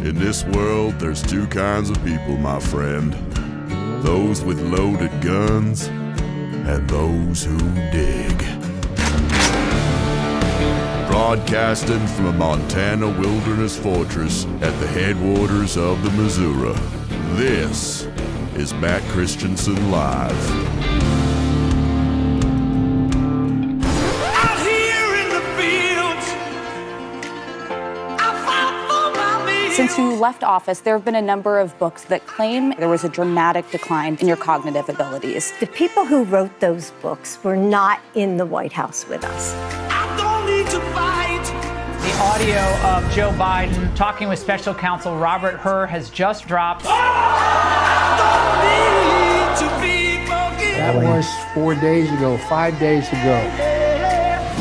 In this world, there's two kinds of people, my friend. Those with loaded guns and those who dig. Broadcasting from a Montana wilderness fortress at the headwaters of the Missouri, this is Matt Christiansen Live. Since you left office, there have been a number of books that claim there was a dramatic decline in your cognitive abilities. The people who wrote those books were not in the White House with us. I don't need to fight. The audio of Joe Biden talking with special counsel Robert Hur has just dropped. That was 4 days ago, 5 days ago.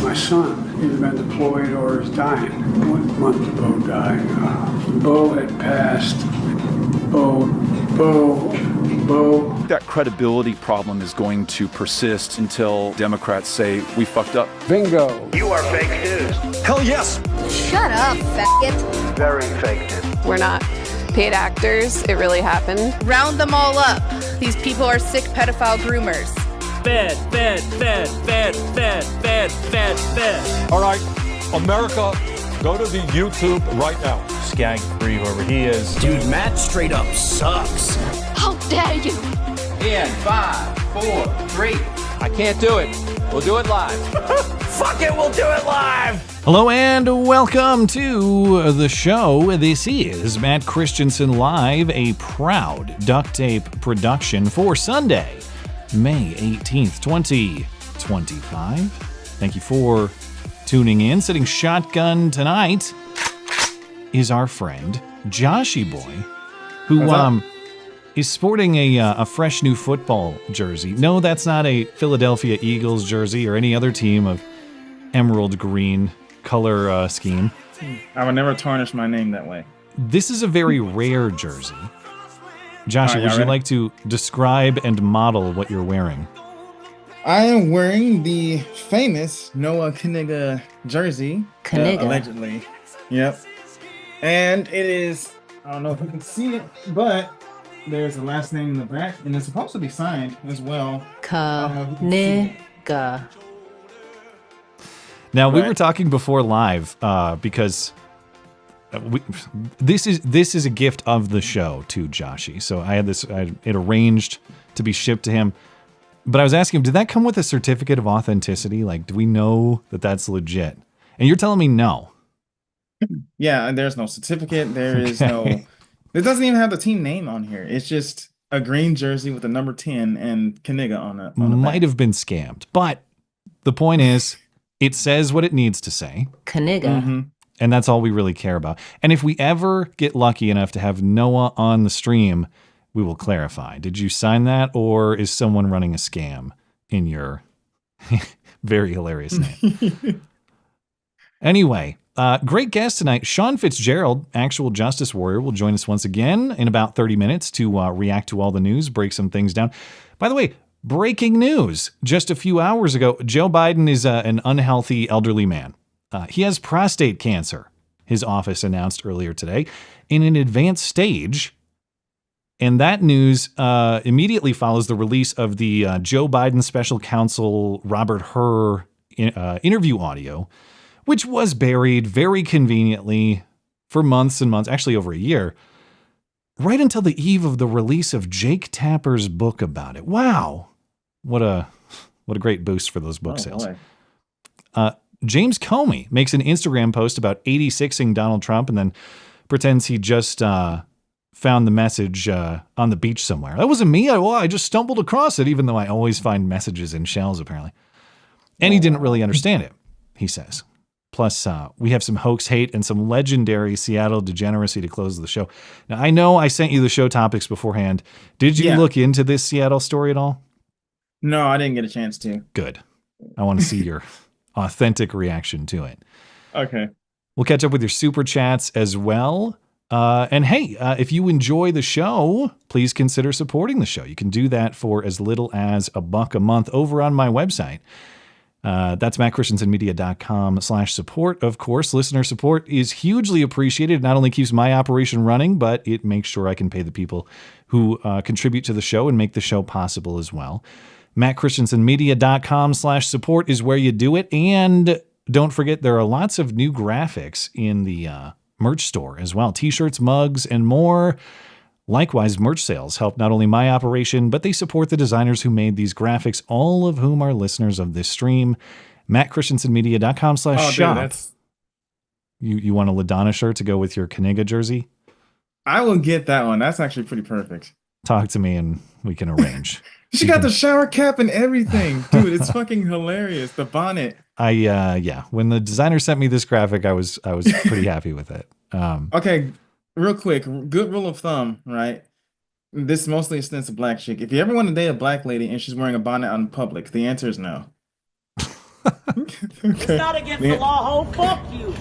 My son has been deployed or is dying. 1 month ago died. Bo had passed. Bo. That credibility problem is going to persist until Democrats say we fucked up. Bingo. You are fake news. Hell yes. Shut up, faggot. Very fake news. We're not paid actors. It really happened. Round them all up. These people are sick pedophile groomers. Fed. All right, America, go to the YouTube right now. Skag free, whoever he is. Dude, Matt straight up sucks. How dare you? In 5, 4, 3. I can't do it. We'll do it live. Fuck it, we'll do it live. Hello and welcome to the show. This is Matt Christiansen Live, a proud duct tape production for Sunday, May 18th, 2025. Thank you for tuning in. Sitting shotgun tonight is our friend Joshy Boy, who is sporting a fresh new football jersey. No, that's not a Philadelphia Eagles jersey or any other team of emerald green color scheme. I would never tarnish my name that way. This is a very rare jersey. Joshy, would you like to describe and model what you're wearing? I am wearing the famous Noah Knigga jersey. Knigga. Allegedly. Yep. And it is, I don't know if you can see it, but there's a last name in the back, and it's supposed to be signed as well. Knigga. Now, we were talking before live because this is a gift of the show to Joshy. So I had it arranged to be shipped to him. But I was asking him, did that come with a certificate of authenticity? Like, do we know that that's legit? And you're telling me no. Yeah, there's no certificate. There is no... It doesn't even have the team name on here. It's just a green jersey with the number 10 and Knigga on it. Might have been scammed. But the point is, it says what it needs to say. Knigga. Mm-hmm. And that's all we really care about. And if we ever get lucky enough to have Noah on the stream, we will clarify. Did you sign that, or is someone running a scam in your very hilarious name? Anyway, great guest tonight. Sean Fitzgerald, actual justice warrior, will join us once again in about 30 minutes to react to all the news, break some things down. By the way, breaking news. Just a few hours ago, Joe Biden is an unhealthy elderly man. He has prostate cancer, his office announced earlier today, in an advanced stage. And that news immediately follows the release of the Joe Biden special counsel Robert Hur interview audio, which was buried very conveniently for months and months, actually over a year, right until the eve of the release of Jake Tapper's book about it. Wow. What a great boost for those book sales. James Comey makes an Instagram post about 86ing Donald Trump and then pretends he just found the message on the beach somewhere. That wasn't me. I just stumbled across it, even though I always find messages in shells, apparently. And he didn't really understand it, he says. Plus, we have some hoax hate and some legendary Seattle degeneracy to close the show. Now, I know I sent you the show topics beforehand. Did you look into this Seattle story at all? No, I didn't get a chance to. Good. I want to see your authentic reaction to it. Okay. We'll catch up with your super chats as well. And hey, if you enjoy the show, please consider supporting the show. You can do that for as little as $1 a month over on my website. That's mattchristiansenmedia.com/support. Of course, listener support is hugely appreciated. It not only keeps my operation running, but it makes sure I can pay the people who contribute to the show and make the show possible as well. mattchristiansenmedia.com/support is where you do it. And don't forget, there are lots of new graphics in the merch store as well. T-shirts, mugs, and more. Likewise, merch sales help not only my operation, but they support the designers who made these graphics, all of whom are listeners of this stream. mattchristiansenmedia.com/shop. You want a LaDonna shirt to go with your Knigga jersey? I will get that one. That's actually pretty perfect. Talk to me and we can arrange. She got the shower cap and everything. Dude, it's fucking hilarious. The bonnet. Yeah. When the designer sent me this graphic, I was pretty happy with it. Okay. Real quick, good rule of thumb, right? This mostly extends to black chick. If you ever want to date a black lady and she's wearing a bonnet out in public, the answer is no. It's not against the law, ho. Fuck you.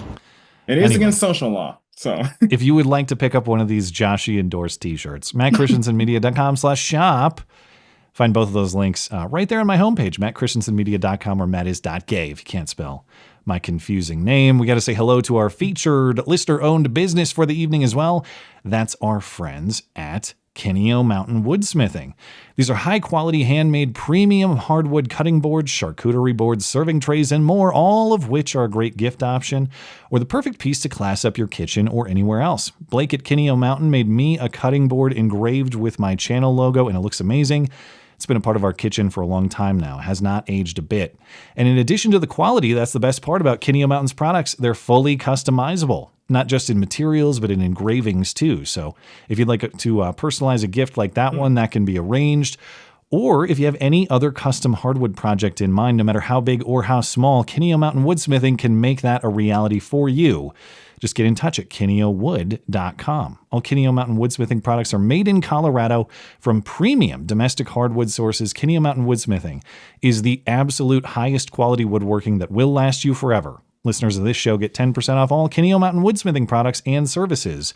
It is against social law. So if you would like to pick up one of these Joshy endorsed t-shirts, mattchristiansenmedia.com/shop. Find both of those links right there on my homepage, mattchristiansenmedia.com or mattis.gay if you can't spell my confusing name. We got to say hello to our featured listener-owned business for the evening as well. That's our friends at Kenio Mountain Woodsmithing. These are high-quality, handmade, premium hardwood cutting boards, charcuterie boards, serving trays, and more, all of which are a great gift option or the perfect piece to class up your kitchen or anywhere else. Blake at Kenio Mountain made me a cutting board engraved with my channel logo, and it looks amazing. It's been a part of our kitchen for a long time now. It has not aged a bit. And in addition to the quality, that's the best part about Kenio Mountain's products. They're fully customizable, not just in materials, but in engravings too. So if you'd like to personalize a gift like that one, that can be arranged. Or if you have any other custom hardwood project in mind, no matter how big or how small, Kenio Mountain Woodsmithing can make that a reality for you. Just get in touch at KenioWood.com. All Kenio Mountain Woodsmithing products are made in Colorado from premium domestic hardwood sources. Kenio Mountain Woodsmithing is the absolute highest quality woodworking that will last you forever. Listeners of this show get 10% off all Kenio Mountain Woodsmithing products and services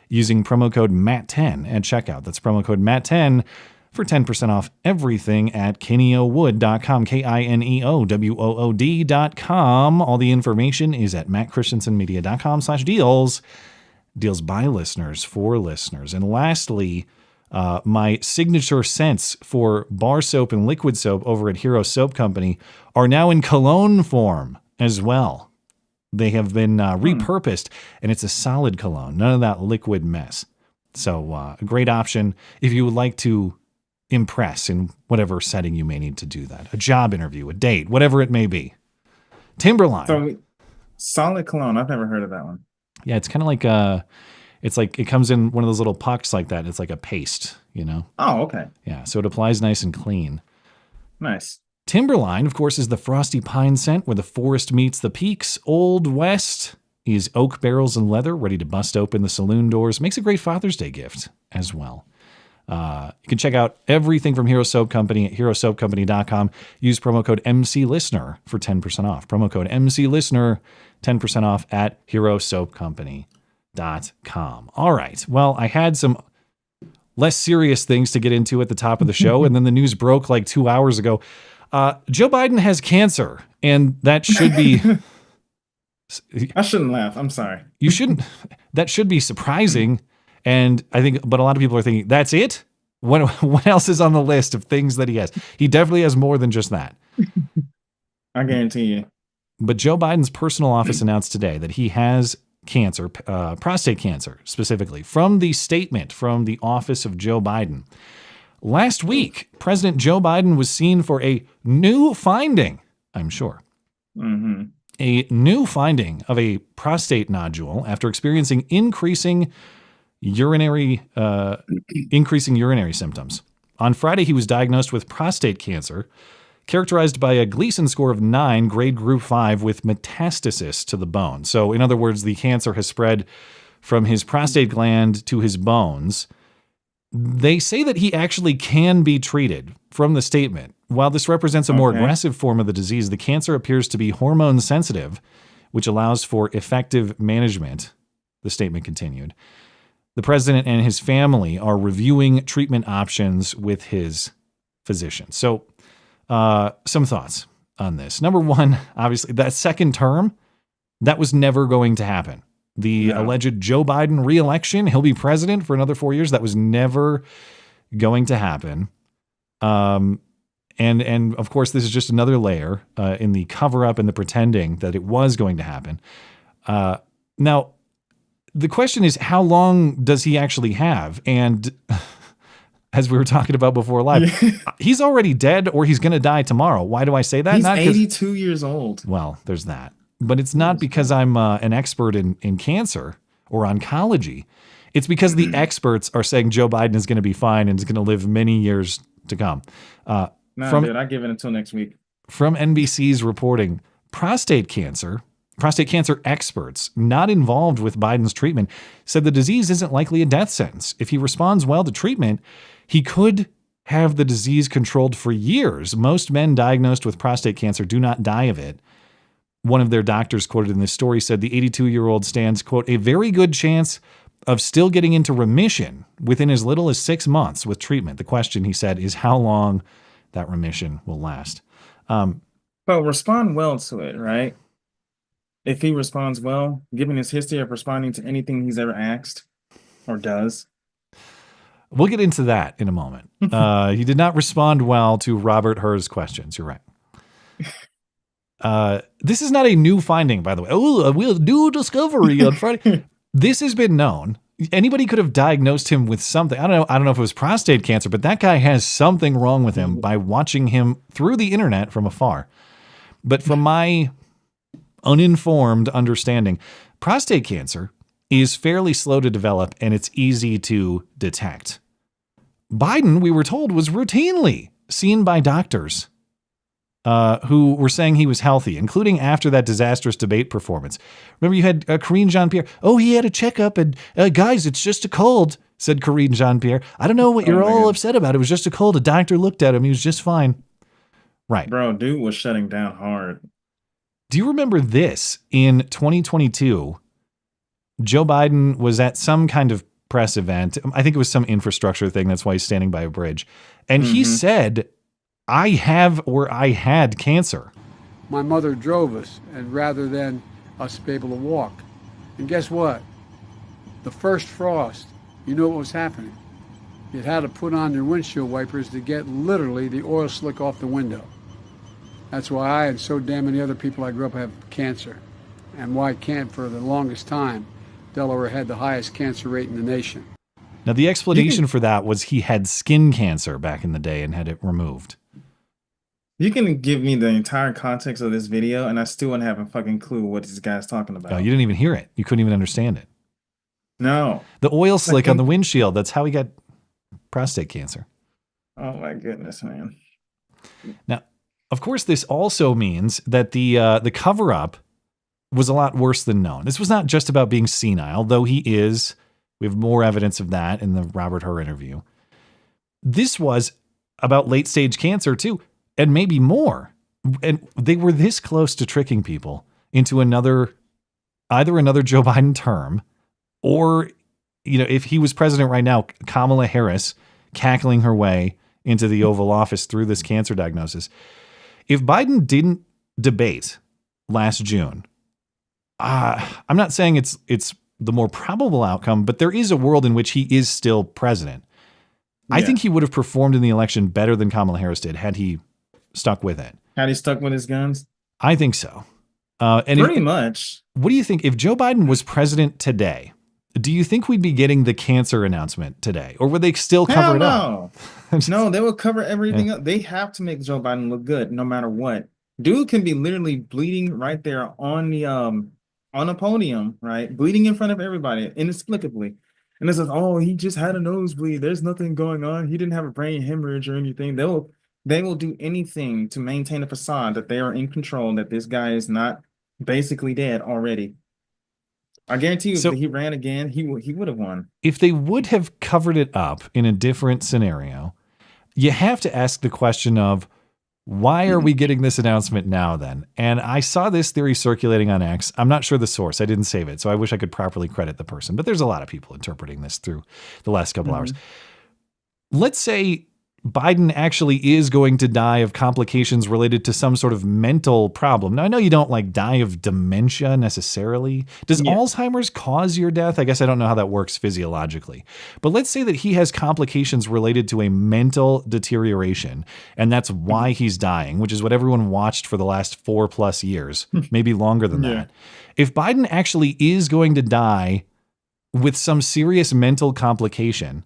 using promo code MATT10 at checkout. That's promo code MATT10 for 10% off everything at KenioWood.com, KINEOWOOD.com. All the information is at mattchristiansenmedia.com/deals. Deals by listeners for listeners. And lastly, my signature scents for bar soap and liquid soap over at Hero Soap Company are now in cologne form as well. They have been repurposed, and it's a solid cologne. None of that liquid mess. So a great option if you would like to impress in whatever setting you may need to do that. A job interview, a date, whatever it may be. Timberline. So solid cologne. I've never heard of that one. Yeah, it's kind of like it comes in one of those little pucks like that. It's like a paste, you know? Oh, okay. Yeah, so it applies nice and clean. Nice. Timberline, of course, is the frosty pine scent where the forest meets the peaks. Old West is oak barrels and leather ready to bust open the saloon doors. Makes a great Father's Day gift as well. You can check out everything from Hero Soap Company at herosoapcompany.com. Use promo code MCListener for 10% off. Promo code MCListener, 10% off at herosoapcompany.com. All right. Well, I had some less serious things to get into at the top of the show, and then the news broke like 2 hours ago. Joe Biden has cancer, and that should be... I shouldn't laugh. I'm sorry. You shouldn't. That should be surprising. And I think, but a lot of people are thinking, that's it? What else is on the list of things that he has? He definitely has more than just that. I guarantee you. But Joe Biden's personal office announced today that he has cancer, prostate cancer specifically, from the statement from the office of Joe Biden. Last week, President Joe Biden was seen for a new finding, I'm sure. Mm-hmm. A new finding of a prostate nodule after experiencing increasing urinary symptoms. On Friday, he was diagnosed with prostate cancer, characterized by a Gleason score of 9, grade group 5, with metastasis to the bone. So, in other words, the cancer has spread from his prostate gland to his bones. They say that he actually can be treated from the statement. While this represents a more aggressive form of the disease, the cancer appears to be hormone sensitive, which allows for effective management, the statement continued. The president and his family are reviewing treatment options with his physician. So, some thoughts. on this. Number one, obviously, that second term, that was never going to happen. The alleged Joe Biden re-election, he'll be president for another 4 years. That was never going to happen. And of course, this is just another layer in the cover-up and the pretending that it was going to happen. Now, the question is, how long does he actually have? And as we were talking about before live, he's already dead or he's going to die tomorrow. Why do I say that? He's 82 years old. Well, there's that. But it's not because I'm an expert in cancer or oncology. It's because the experts are saying Joe Biden is going to be fine and is going to live many years to come. Dude, I give it until next week. From NBC's reporting, prostate cancer experts not involved with Biden's treatment said the disease isn't likely a death sentence. If he responds well to treatment, he could have the disease controlled for years. Most men diagnosed with prostate cancer do not die of it. One of their doctors quoted in this story said the 82-year-old stands, quote, a very good chance of still getting into remission within as little as 6 months with treatment. The question, he said, is how long that remission will last. But respond well to it, right? If he responds well, given his history of responding to anything he's ever asked or does. We'll get into that in a moment. He did not respond well to Robert Hur's questions. You're right. This is not a new finding, by the way. Oh, a new discovery on Friday. This has been known. Anybody could have diagnosed him with something. I don't know if it was prostate cancer, but that guy has something wrong with him by watching him through the internet from afar. But from my uninformed understanding, prostate cancer is fairly slow to develop and it's easy to detect. Biden, we were told, was routinely seen by doctors who were saying he was healthy, including after that disastrous debate performance. Remember, you had Karine Jean-Pierre. Oh, he had a checkup, and guys, it's just a cold, said Karine Jean-Pierre. I don't know what you're all upset about. It was just a cold. A doctor looked at him. He was just fine. Right. Bro, dude was shutting down hard. Do you remember this? In 2022, Joe Biden was at some kind of press event. I think it was some infrastructure thing. That's why he's standing by a bridge. And he said, I have or I had cancer. My mother drove us, and rather than us be able to walk. And guess what? The first frost, you know what was happening? You had to put on your windshield wipers to get literally the oil slick off the window. That's why I and so damn many other people I grew up have cancer. And why can't, for the longest time, Delaware had the highest cancer rate in the nation. Now, the explanation for that was he had skin cancer back in the day and had it removed. You can give me the entire context of this video, and I still wouldn't have a fucking clue what this guy's talking about. Oh, you didn't even hear it. You couldn't even understand it. No. The oil slick on the windshield, that's how he got prostate cancer. Oh, my goodness, man. Now, of course, this also means that the cover-up was a lot worse than known. This was not just about being senile, though he is. We have more evidence of that in the Robert Hur interview. This was about late-stage cancer, too, and maybe more. And they were this close to tricking people into either another Joe Biden term, or, if he was president right now, Kamala Harris cackling her way into the Oval Office through this cancer diagnosis. If Biden didn't debate last June, I'm not saying it's the more probable outcome, but there is a world in which he is still president. Yeah. I think he would have performed in the election better than Kamala Harris did had he stuck with it. Had he stuck with his guns? I think so. Pretty much. What do you think? If Joe Biden was president today, do you think we'd be getting the cancer announcement today? Or would they still cover it up? No, they will cover everything up. They have to make Joe Biden look good no matter what. Dude can be literally bleeding right there on a podium, right? Bleeding in front of everybody inexplicably. And it says, oh, he just had a nosebleed. There's nothing going on. He didn't have a brain hemorrhage or anything. They will do anything to maintain a facade that they are in control, that this guy is not basically dead already. I guarantee you, if he ran again, he would have won. If they would have covered it up in a different scenario, you have to ask the question of, why are we getting this announcement now then? And I saw this theory circulating on X. I'm not sure the source. I didn't save it, so I wish I could properly credit the person. But there's a lot of people interpreting this through the last couple hours. Let's say Biden actually is going to die of complications related to some sort of mental problem. Now, I know you don't like die of dementia necessarily. Does Alzheimer's cause your death? I guess I don't know how that works physiologically. But let's say that he has complications related to a mental deterioration, and that's why he's dying, which is what everyone watched for the last 4+ years, maybe longer than that. If Biden actually is going to die with some serious mental complication,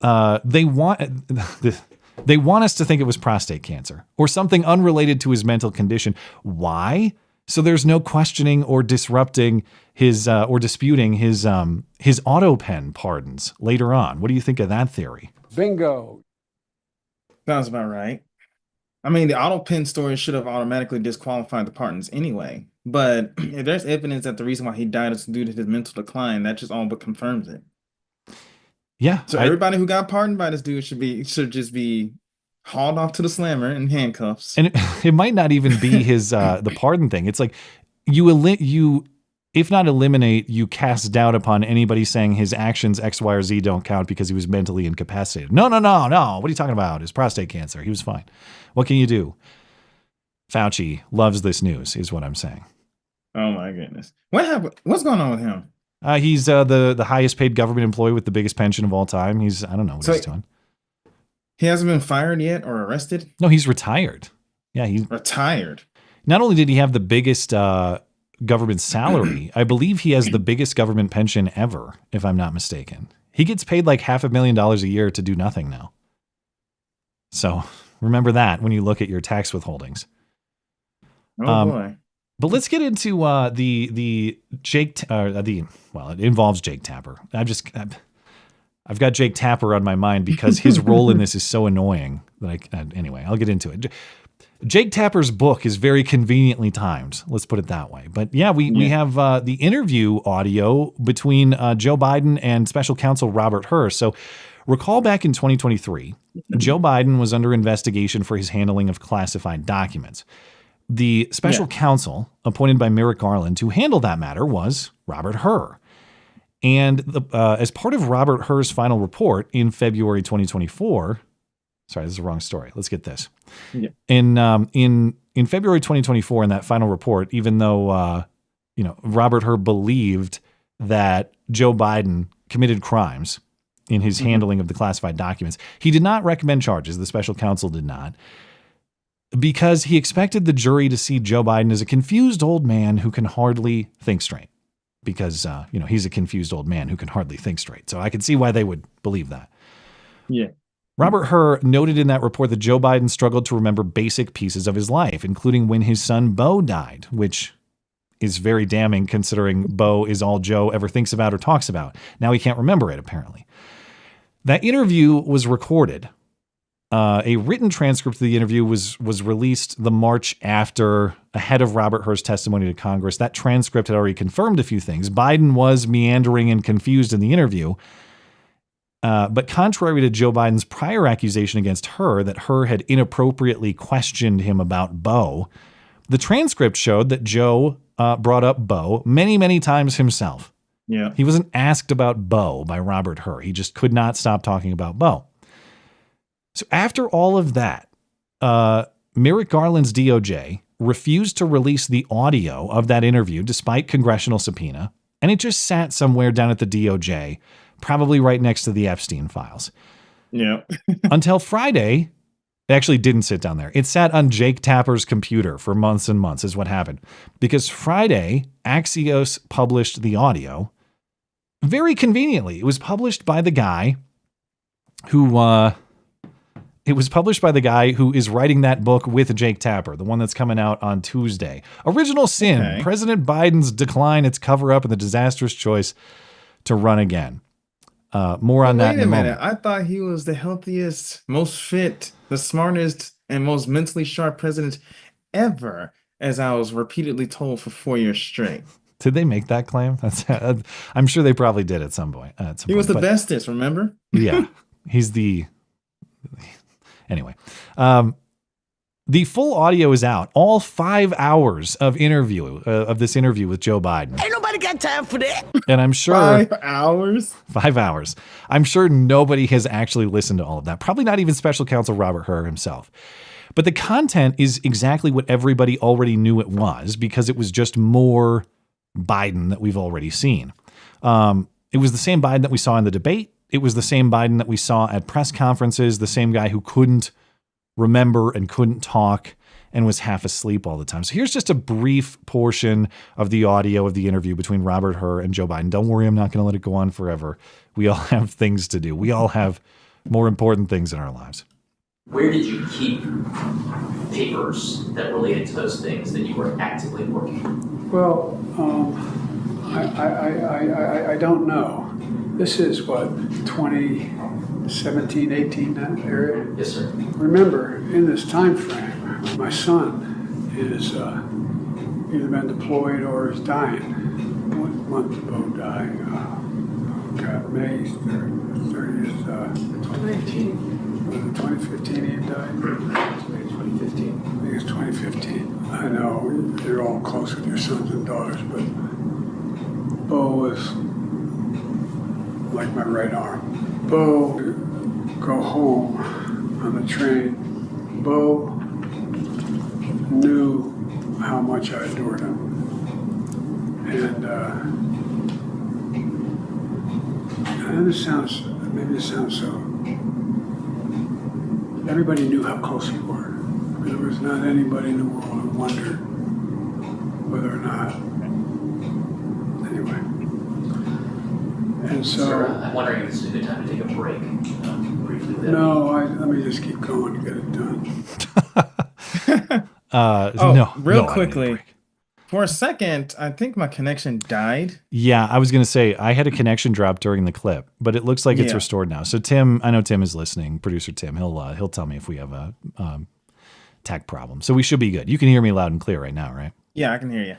they want us to think it was prostate cancer or something unrelated to his mental condition. Why? So there's no questioning or disrupting his or disputing his auto pen pardons later on. What do you think of that theory? Bingo. Sounds about right. I mean, the auto pen story should have automatically disqualified the pardons anyway. But if there's evidence that the reason why he died is due to his mental decline, that just all but confirms it. Yeah. So everybody who got pardoned by this dude should just be hauled off to the slammer in handcuffs. And it might not even be his the pardon thing. It's like you if not eliminate, you cast doubt upon anybody saying his actions X, Y, or Z don't count because he was mentally incapacitated. No. What are you talking about? His prostate cancer. He was fine. What can you do? Fauci loves this news, is what I'm saying. Oh my goodness. What happened? What's going on with him? He's the highest paid government employee with the biggest pension of all time. I don't know what he's doing. He hasn't been fired yet or arrested? No, he's retired. Yeah, he's retired. Not only did he have the biggest government salary, I believe he has the biggest government pension ever, if I'm not mistaken. He gets paid like $500,000 a year to do nothing now. So remember that when you look at your tax withholdings. Oh boy. But let's get into the Jake. It involves Jake Tapper. I've got Jake Tapper on my mind because his role in this is so annoying that anyway, I'll get into it. Jake Tapper's book is very conveniently timed. Let's put it that way. But yeah, we have the interview audio between Joe Biden and special counsel Robert Hur. So recall back in 2023, Joe Biden was under investigation for his handling of classified documents. The special counsel appointed by Merrick Garland to handle that matter was Robert Hur. And as part of Robert Hur's final report in February 2024, sorry, this is the wrong story. Let's get this. Yeah. In February 2024, in that final report, even though Robert Hur believed that Joe Biden committed crimes in his handling of the classified documents, he did not recommend charges. The special counsel did not. Because he expected the jury to see Joe Biden as a confused old man who can hardly think straight. Because, he's a confused old man who can hardly think straight. So I could see why they would believe that. Yeah. Robert Hur noted in that report that Joe Biden struggled to remember basic pieces of his life, including when his son Beau died, which is very damning considering Beau is all Joe ever thinks about or talks about. Now he can't remember it, apparently. That interview was recorded. A written transcript of the interview was released the March ahead of Robert Hur's testimony to Congress. That transcript had already confirmed a few things. Biden was meandering and confused in the interview. But contrary to Joe Biden's prior accusation against Hur that Hur had inappropriately questioned him about Beau, the transcript showed that Joe brought up Beau many, many times himself. Yeah. He wasn't asked about Beau by Robert Hur. He just could not stop talking about Beau. So after all of that, Merrick Garland's DOJ refused to release the audio of that interview despite congressional subpoena, and it just sat somewhere down at the DOJ, probably right next to the Epstein files. Yeah. Until Friday, it actually didn't sit down there. It sat on Jake Tapper's computer for months and months is what happened. Because Friday, Axios published the audio very conveniently. It was published by the guy who... It was published by the guy who is writing that book with Jake Tapper, the one that's coming out on Tuesday. Original Sin, okay. President Biden's decline, its cover-up, and the disastrous choice to run again. More on that in a moment. I thought he was the healthiest, most fit, the smartest, and most mentally sharp president ever, as I was repeatedly told for 4 years straight. Did they make that claim? I'm sure they probably did at some point. He was the bestest, remember? Yeah, he's the... Anyway, The full audio is out. All 5 hours of this interview with Joe Biden. Ain't nobody got time for that. And I'm sure 5 hours. 5 hours. I'm sure nobody has actually listened to all of that. Probably not even Special Counsel Robert Hur himself. But the content is exactly what everybody already knew it was, because it was just more Biden that we've already seen. It was the same Biden that we saw in the debate. It was the same Biden that we saw at press conferences, the same guy who couldn't remember and couldn't talk and was half asleep all the time. So here's just a brief portion of the audio of the interview between Robert Hur and Joe Biden. Don't worry, I'm not going to let it go on forever. We all have things to do. We all have more important things in our lives. Where did you keep papers that related to those things that you were actively working? Well, I don't know. This is what, 2017, 18, that area? Yes, sir. Remember, in this time frame, my son is either been deployed or is dying. 1 month ago, dying. May 30th, 2018. Was it 2015 he died? 2015. I think it's 2015. I know you're all close with your sons and daughters, but Bo was like my right arm. Bo, go home on the train. Bo knew how much I adored him. And maybe it sounds so. Everybody knew how close we were. There was not anybody in the world who wondered whether or not. Anyway. And so. Sir, I'm wondering if this is a good time to take a break. Briefly. No, let me just keep going to get it done. Real quickly. For a second, I think my connection died. Yeah, I was going to say, I had a connection drop during the clip, but it looks like it's restored now. So Tim, I know Tim is listening, producer Tim. He'll tell me if we have a tech problem. So we should be good. You can hear me loud and clear right now, right? Yeah, I can hear you.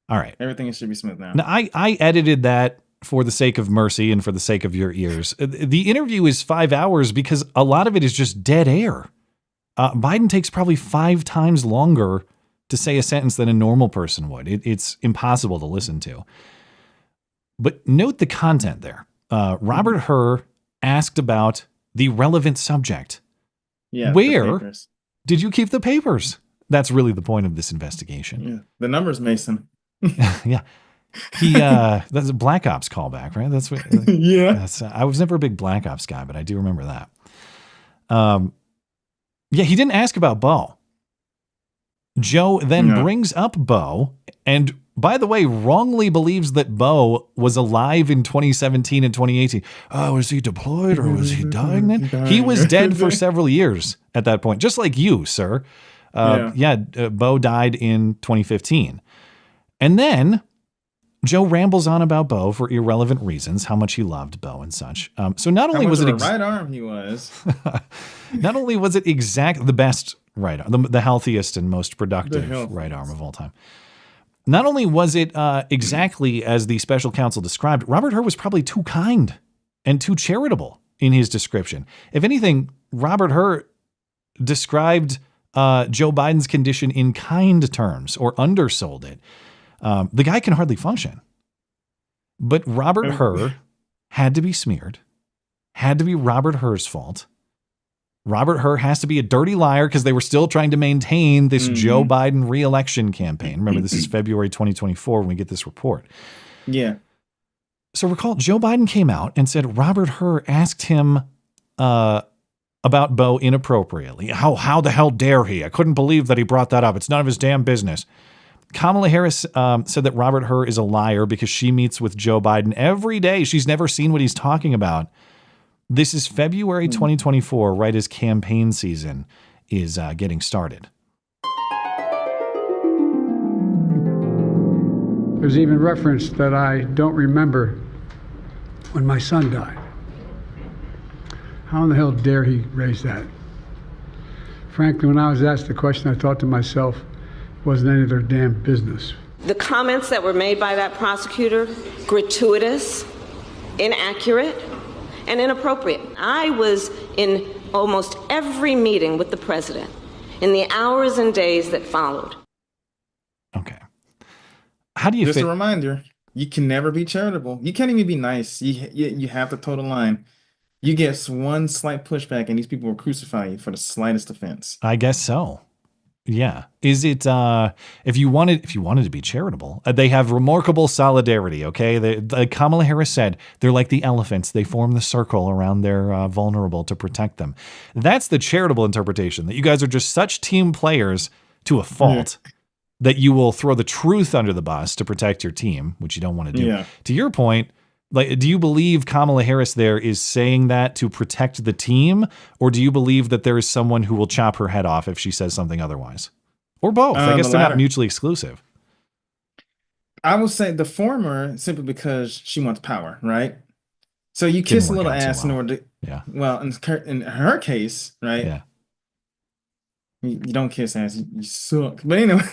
All right. Everything should be smooth now. Now, I edited that for the sake of mercy and for the sake of your ears. The interview is 5 hours because a lot of it is just dead air. Biden takes probably 5 times longer to say a sentence than a normal person would. It's impossible to listen to. But note the content there. Robert Hur asked about the relevant subject. Yeah. Where did you keep the papers? That's really the point of this investigation. Yeah. The numbers, Mason. Yeah. That's a Black Ops callback, right? That's what. Yeah. I was never a big Black Ops guy, but I do remember that. Yeah, he didn't ask about Bo. Joe then brings up Bo, and by the way, wrongly believes that Bo was alive in 2017 and 2018. Oh, was he deployed or was he dying then? He was dead for several years at that point, just like you, sir. Bo died in 2015. And then Joe rambles on about Bo for irrelevant reasons, how much he loved Bo and such. So not only was it right arm he was, not only was it the best right arm, the healthiest and most productive right arm of all time. Not only was it exactly as the special counsel described, Robert Hur was probably too kind and too charitable in his description. If anything, Robert Hur described Joe Biden's condition in kind terms or undersold it. The guy can hardly function. But Robert Hur had to be smeared, had to be Robert Hur's fault. Robert Hur has to be a dirty liar because they were still trying to maintain this Joe Biden re-election campaign. Remember, this is February 2024 when we get this report. Yeah. So recall, Joe Biden came out and said Robert Hur asked him about Bo inappropriately. How the hell dare he? I couldn't believe that he brought that up. It's none of his damn business. Kamala Harris said that Robert Hur is a liar because she meets with Joe Biden every day. She's never seen what he's talking about. This is February 2024, right as campaign season is getting started. There's even reference that I don't remember when my son died. How in the hell dare he raise that? Frankly, when I was asked the question, I thought to myself, it wasn't any of their damn business. The comments that were made by that prosecutor, gratuitous, inaccurate, and inappropriate. I was in almost every meeting with the president in the hours and days that followed. Okay. How do you Just a reminder, you can never be charitable. You can't even be nice. You have to toe the line. You get one slight pushback and these people will crucify you for the slightest offense. I guess so. Yeah. Is it if you wanted to be charitable, they have remarkable solidarity, okay? Like Kamala Harris said, they're like the elephants. They form the circle around their vulnerable to protect them. That's the charitable interpretation, that you guys are just such team players to a fault that you will throw the truth under the bus to protect your team, which you don't want to do. Yeah. To your point, like, do you believe Kamala Harris there is saying that to protect the team, or do you believe that there is someone who will chop her head off if she says something otherwise? Or both? I guess they're not mutually exclusive. I would say the former simply because she wants power, right? So you kiss a little ass in order to, well, in her case, right? Yeah. You don't kiss ass, you suck. But anyway,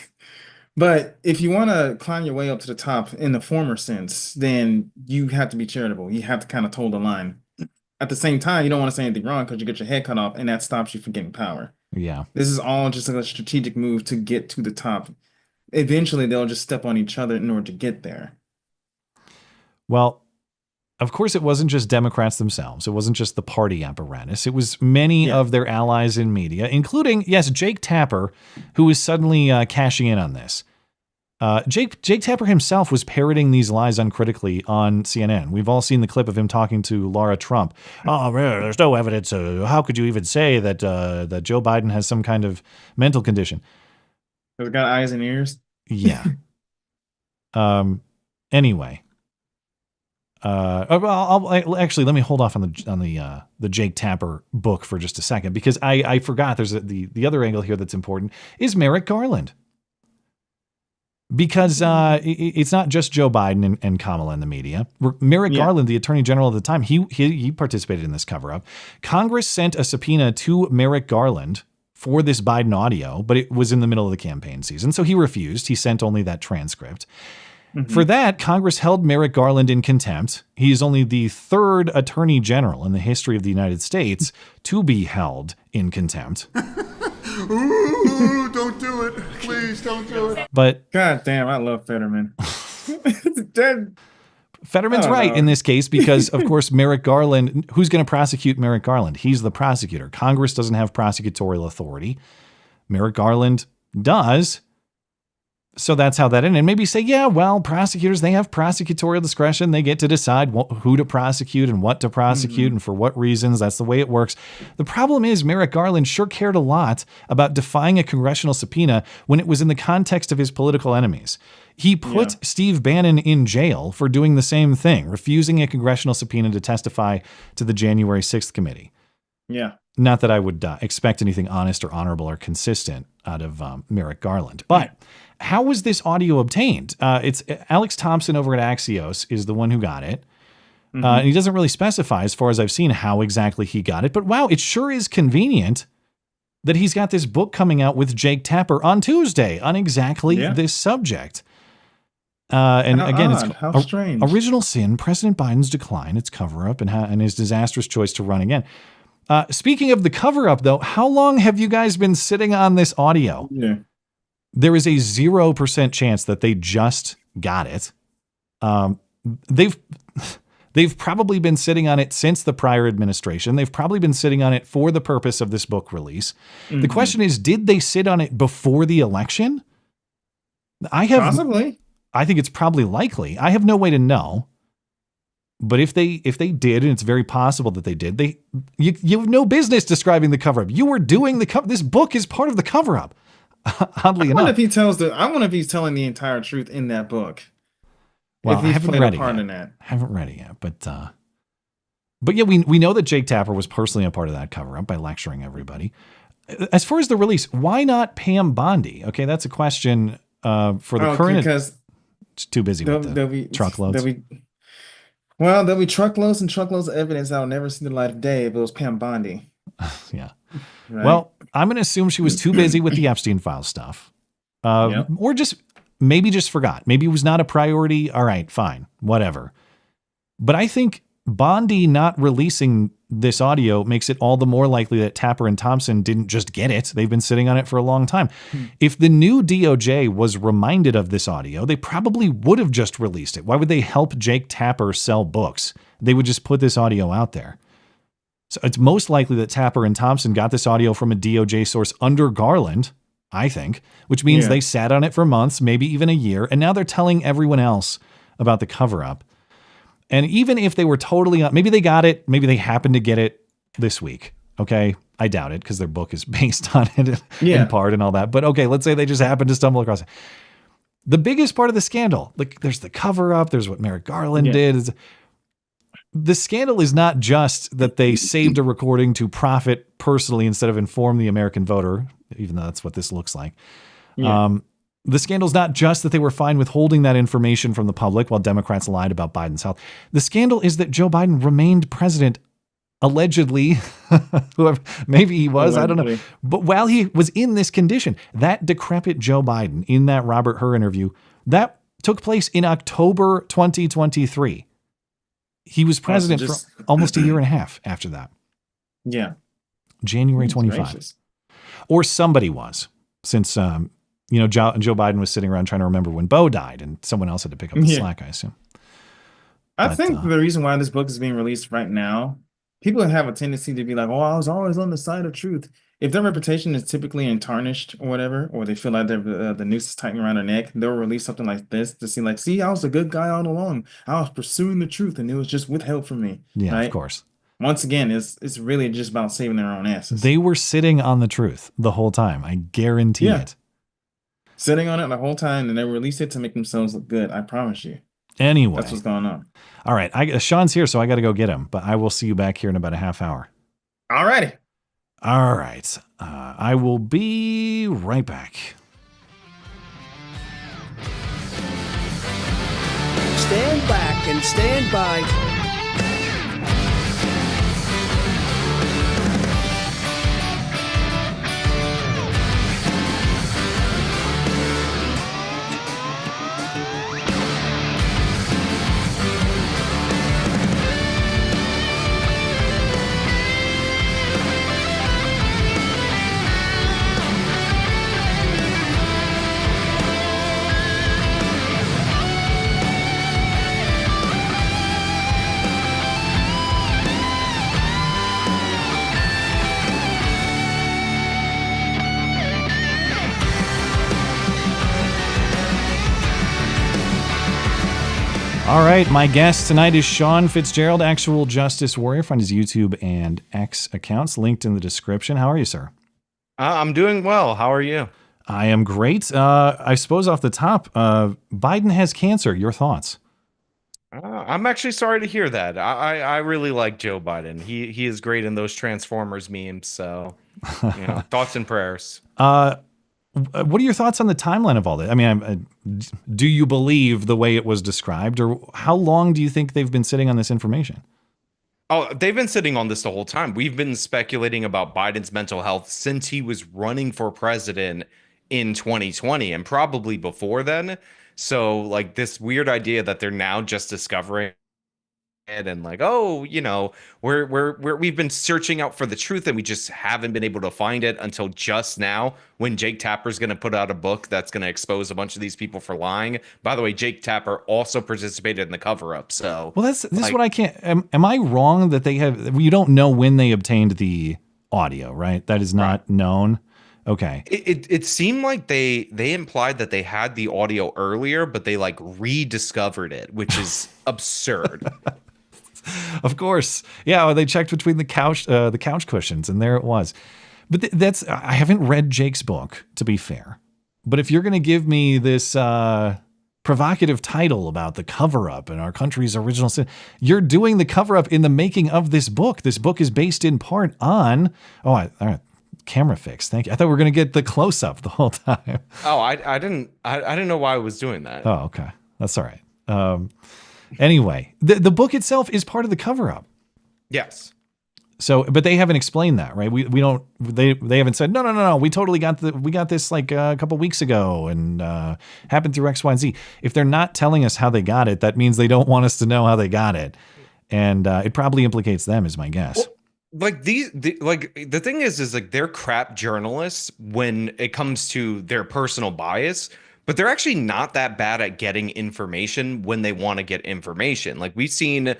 but if you want to climb your way up to the top in the former sense, then you have to be charitable. You have to kind of toe the line. At the same time, you don't want to say anything wrong because you get your head cut off and that stops you from getting power. Yeah. This is all just a strategic move to get to the top. Eventually, they'll just step on each other in order to get there. Well, of course, it wasn't just Democrats themselves. It wasn't just the party apparatus. It was many of their allies in media, including, yes, Jake Tapper, who is suddenly cashing in on this. Jake Tapper himself was parroting these lies uncritically on CNN. We've all seen the clip of him talking to Laura Trump. Oh, there's no evidence. How could you even say that that Joe Biden has some kind of mental condition? Has it got eyes and ears? Yeah. Anyway. I'll actually let me hold off on the Jake Tapper book for just a second, because I forgot there's the other angle here that's important is Merrick Garland. Because it's not just Joe Biden and Kamala in the media. Merrick Garland, the attorney general at the time, he participated in this cover-up. Congress sent a subpoena to Merrick Garland for this Biden audio, but it was in the middle of the campaign season, so he refused. He sent only that transcript. Mm-hmm. For that, Congress held Merrick Garland in contempt. He is only the third attorney general in the history of the United States to be held in contempt. Ooh, don't do it. Please don't do it. But God damn, I love Fetterman. Fetterman's right in this case because, of course, Merrick Garland, who's going to prosecute Merrick Garland? He's the prosecutor. Congress doesn't have prosecutorial authority. Merrick Garland does. So that's how that ended. And maybe say, yeah, well, prosecutors, they have prosecutorial discretion. They get to decide who to prosecute and what to prosecute and for what reasons. That's the way it works. The problem is Merrick Garland sure cared a lot about defying a congressional subpoena when it was in the context of his political enemies. He put Steve Bannon in jail for doing the same thing, refusing a congressional subpoena to testify to the January 6th committee. Yeah. Not that I would expect anything honest or honorable or consistent out of Merrick Garland. But how was this audio obtained? It's Alex Thompson over at Axios is the one who got it. And he doesn't really specify, as far as I've seen, how exactly he got it. But wow, it sure is convenient that he's got this book coming out with Jake Tapper on Tuesday on exactly this subject. And again, it's how strange. Original Sin, President Biden's decline, its cover-up, and his disastrous choice to run again. Speaking of the cover-up, though, how long have you guys been sitting on this audio? Yeah. There is a 0% chance that they just got it. They've probably been sitting on it since the prior administration. They've probably been sitting on it for the purpose of this book release. The question is, did they sit on it before the election? Possibly. I think it's probably likely. I have no way to know. But if they did, and it's very possible that they did, you have no business describing the cover-up. You were doing the cover. This book is part of the cover-up. Oddly enough, I wonder if he's telling the entire truth in that book. Well, I haven't read it yet. But yeah, we know that Jake Tapper was personally a part of that cover-up by lecturing everybody. As far as the release, why not Pam Bondi? Okay, that's a question for the current. Because it's too busy with the truckloads. There'll be truckloads and truckloads of evidence that will never see the light of day if it was Pam Bondi. Yeah. Right? Well, I'm going to assume she was too busy with the Epstein file stuff. Or maybe just forgot. Maybe it was not a priority. All right, fine, whatever. But I think Bondi not releasing this audio makes it all the more likely that Tapper and Thompson didn't just get it. They've been sitting on it for a long time. If the new DOJ was reminded of this audio, they probably would have just released it. Why would they help Jake Tapper sell books? They would just put this audio out there. So it's most likely that Tapper and Thompson got this audio from a DOJ source under Garland, I think, which means they sat on it for months, maybe even a year, and now they're telling everyone else about the cover-up. And even if they were totally, maybe they got it, maybe they happened to get it this week. Okay. I doubt it because their book is based on it in part and all that. But okay, let's say they just happened to stumble across it. The biggest part of the scandal, like there's the cover up, there's what Merrick Garland did. The scandal is not just that they saved a recording to profit personally instead of inform the American voter, even though that's what this looks like. The scandal's not just that they were fine with holding that information from the public while Democrats lied about Biden's health. The scandal is that Joe Biden remained president, allegedly, whoever, maybe he was, I don't know. But while he was in this condition, that decrepit Joe Biden in that Robert Hur interview, that took place in October 2023. He was president for almost a year and a half after that. Yeah. January 25. Or somebody was, since, Joe Biden was sitting around trying to remember when Bo died and someone else had to pick up the slack, I assume. I think the reason why this book is being released right now, people have a tendency to be like, oh, I was always on the side of truth. If their reputation is typically tarnished or whatever, or they feel like the noose is tightening around their neck, they'll release something like this to see like, see, I was a good guy all along. I was pursuing the truth and it was just withheld from me. Yeah, right? Of course. Once again, it's really just about saving their own asses. They were sitting on the truth the whole time. I guarantee it. Sitting on it the whole time, and they release it to make themselves look good. I promise you. Anyway. That's what's going on. All right. Sean's here, so I got to go get him, but I will see you back here in about a half hour. All righty. All right. I will be right back. Stand back and stand by. All right, my guest tonight is Sean Fitzgerald, actual justice warrior. Find his YouTube and X accounts linked in the description. How are you, sir? I'm doing well. How are you? I am great. I suppose off the top, Biden has cancer. Your thoughts? I'm actually sorry to hear that. I really like Joe Biden. He is great in those Transformers memes. So, thoughts and prayers. What are your thoughts on the timeline of all this? I mean, do you believe the way it was described, or how long do you think they've been sitting on this information? Oh, they've been sitting on this the whole time. We've been speculating about Biden's mental health since he was running for president in 2020 and probably before then. So like this weird idea that they're now just discovering it and like, oh, we've been searching out for the truth and we just haven't been able to find it until just now when Jake Tapper's going to put out a book that's going to expose a bunch of these people for lying. By the way, Jake Tapper also participated in the cover up. So, well, this is what I can't. Am I wrong that they have? You don't know when they obtained the audio, right? That is not known. Okay. It seemed like they implied that they had the audio earlier, but they like rediscovered it, which is absurd. Of course. Yeah, well, they checked between the couch cushions and there it was. But I haven't read Jake's book, to be fair. But if you're going to give me this provocative title about the cover-up and our country's original sin, you're doing the cover-up in the making of this book. This book is based in part on, all right, camera fix. Thank you. I thought we were going to get the close-up the whole time. Oh, I didn't know why I was doing that. Oh, okay. That's all right. Anyway, the book itself is part of the cover-up. Yes. So, but they haven't explained that, right? They haven't said, no. We totally got this like a couple weeks ago and happened through X, Y, and Z. If they're not telling us how they got it, that means they don't want us to know how they got it. And it probably implicates them, is my guess. like the thing is like they're crap journalists when it comes to their personal bias, but they're actually not that bad at getting information when they want to get information. Like we've seen,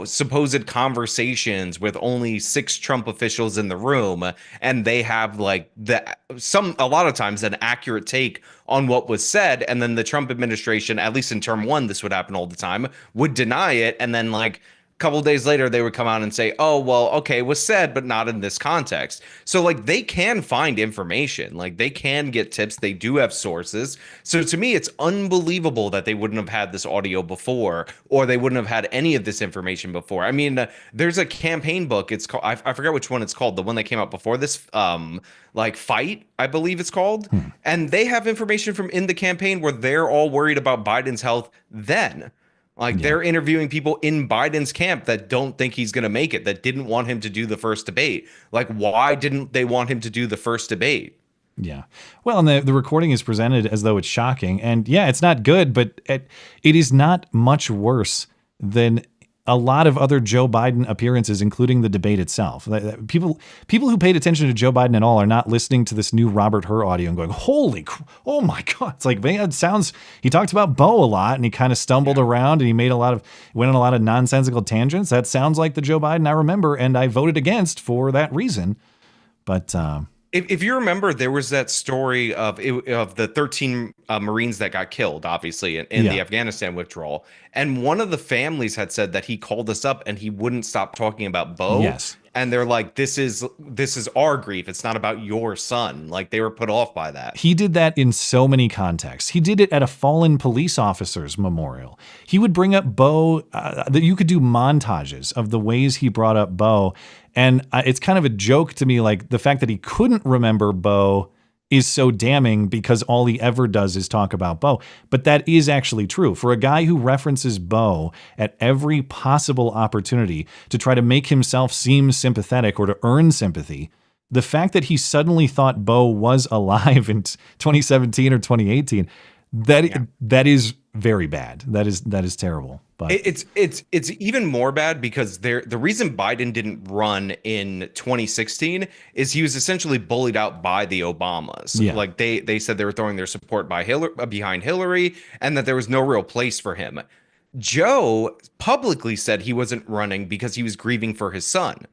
supposed conversations with only 6 Trump officials in the room, and they have like a lot of times an accurate take on what was said, and then the Trump administration, at least in term 1, this would happen all the time, would deny it, and then like couple of days later they would come out and say, oh well, okay, it was said but not in this context. So like they can find information, like they can get tips, they do have sources. So to me it's unbelievable that they wouldn't have had this audio before, or they wouldn't have had any of this information before. I mean, there's a campaign book, it's called, I forget which one it's called, the one that came out before this, like Fight, I believe it's called. And they have information from in the campaign where they're all worried about Biden's health then. Like they're interviewing people in Biden's camp that don't think he's going to make it, that didn't want him to do the first debate. Like, why didn't they want him to do the first debate? Yeah. Well, and the recording is presented as though it's shocking. And yeah, it's not good, but it is not much worse than a lot of other Joe Biden appearances, including the debate itself. People who paid attention to Joe Biden at all are not listening to this new Robert Hur audio and going, oh my God. It's like, man, it sounds, he talked about Bo a lot and he kind of stumbled around and he went on a lot of nonsensical tangents. That sounds like the Joe Biden I remember, and I voted against for that reason. But, if you remember, there was that story of the 13 Marines that got killed, obviously, in the Afghanistan withdrawal. And one of the families had said that he called us up and he wouldn't stop talking about Bo. Yes. And they're like, this is our grief. It's not about your son. Like, they were put off by that. He did that in so many contexts. He did it at a fallen police officer's memorial. He would bring up Bo, that you could do montages of the ways he brought up Bo. And it's kind of a joke to me, like the fact that he couldn't remember Bo is so damning because all he ever does is talk about Bo. But that is actually true. For a guy who references Bo at every possible opportunity to try to make himself seem sympathetic or to earn sympathy, the fact that he suddenly thought Bo was alive in 2017 or 2018, that is very bad. That is terrible. But it's even more bad because the reason Biden didn't run in 2016 is he was essentially bullied out by the Obamas. Yeah. Like they said they were throwing their support behind Hillary, and that there was no real place for him. Joe publicly said he wasn't running because he was grieving for his son.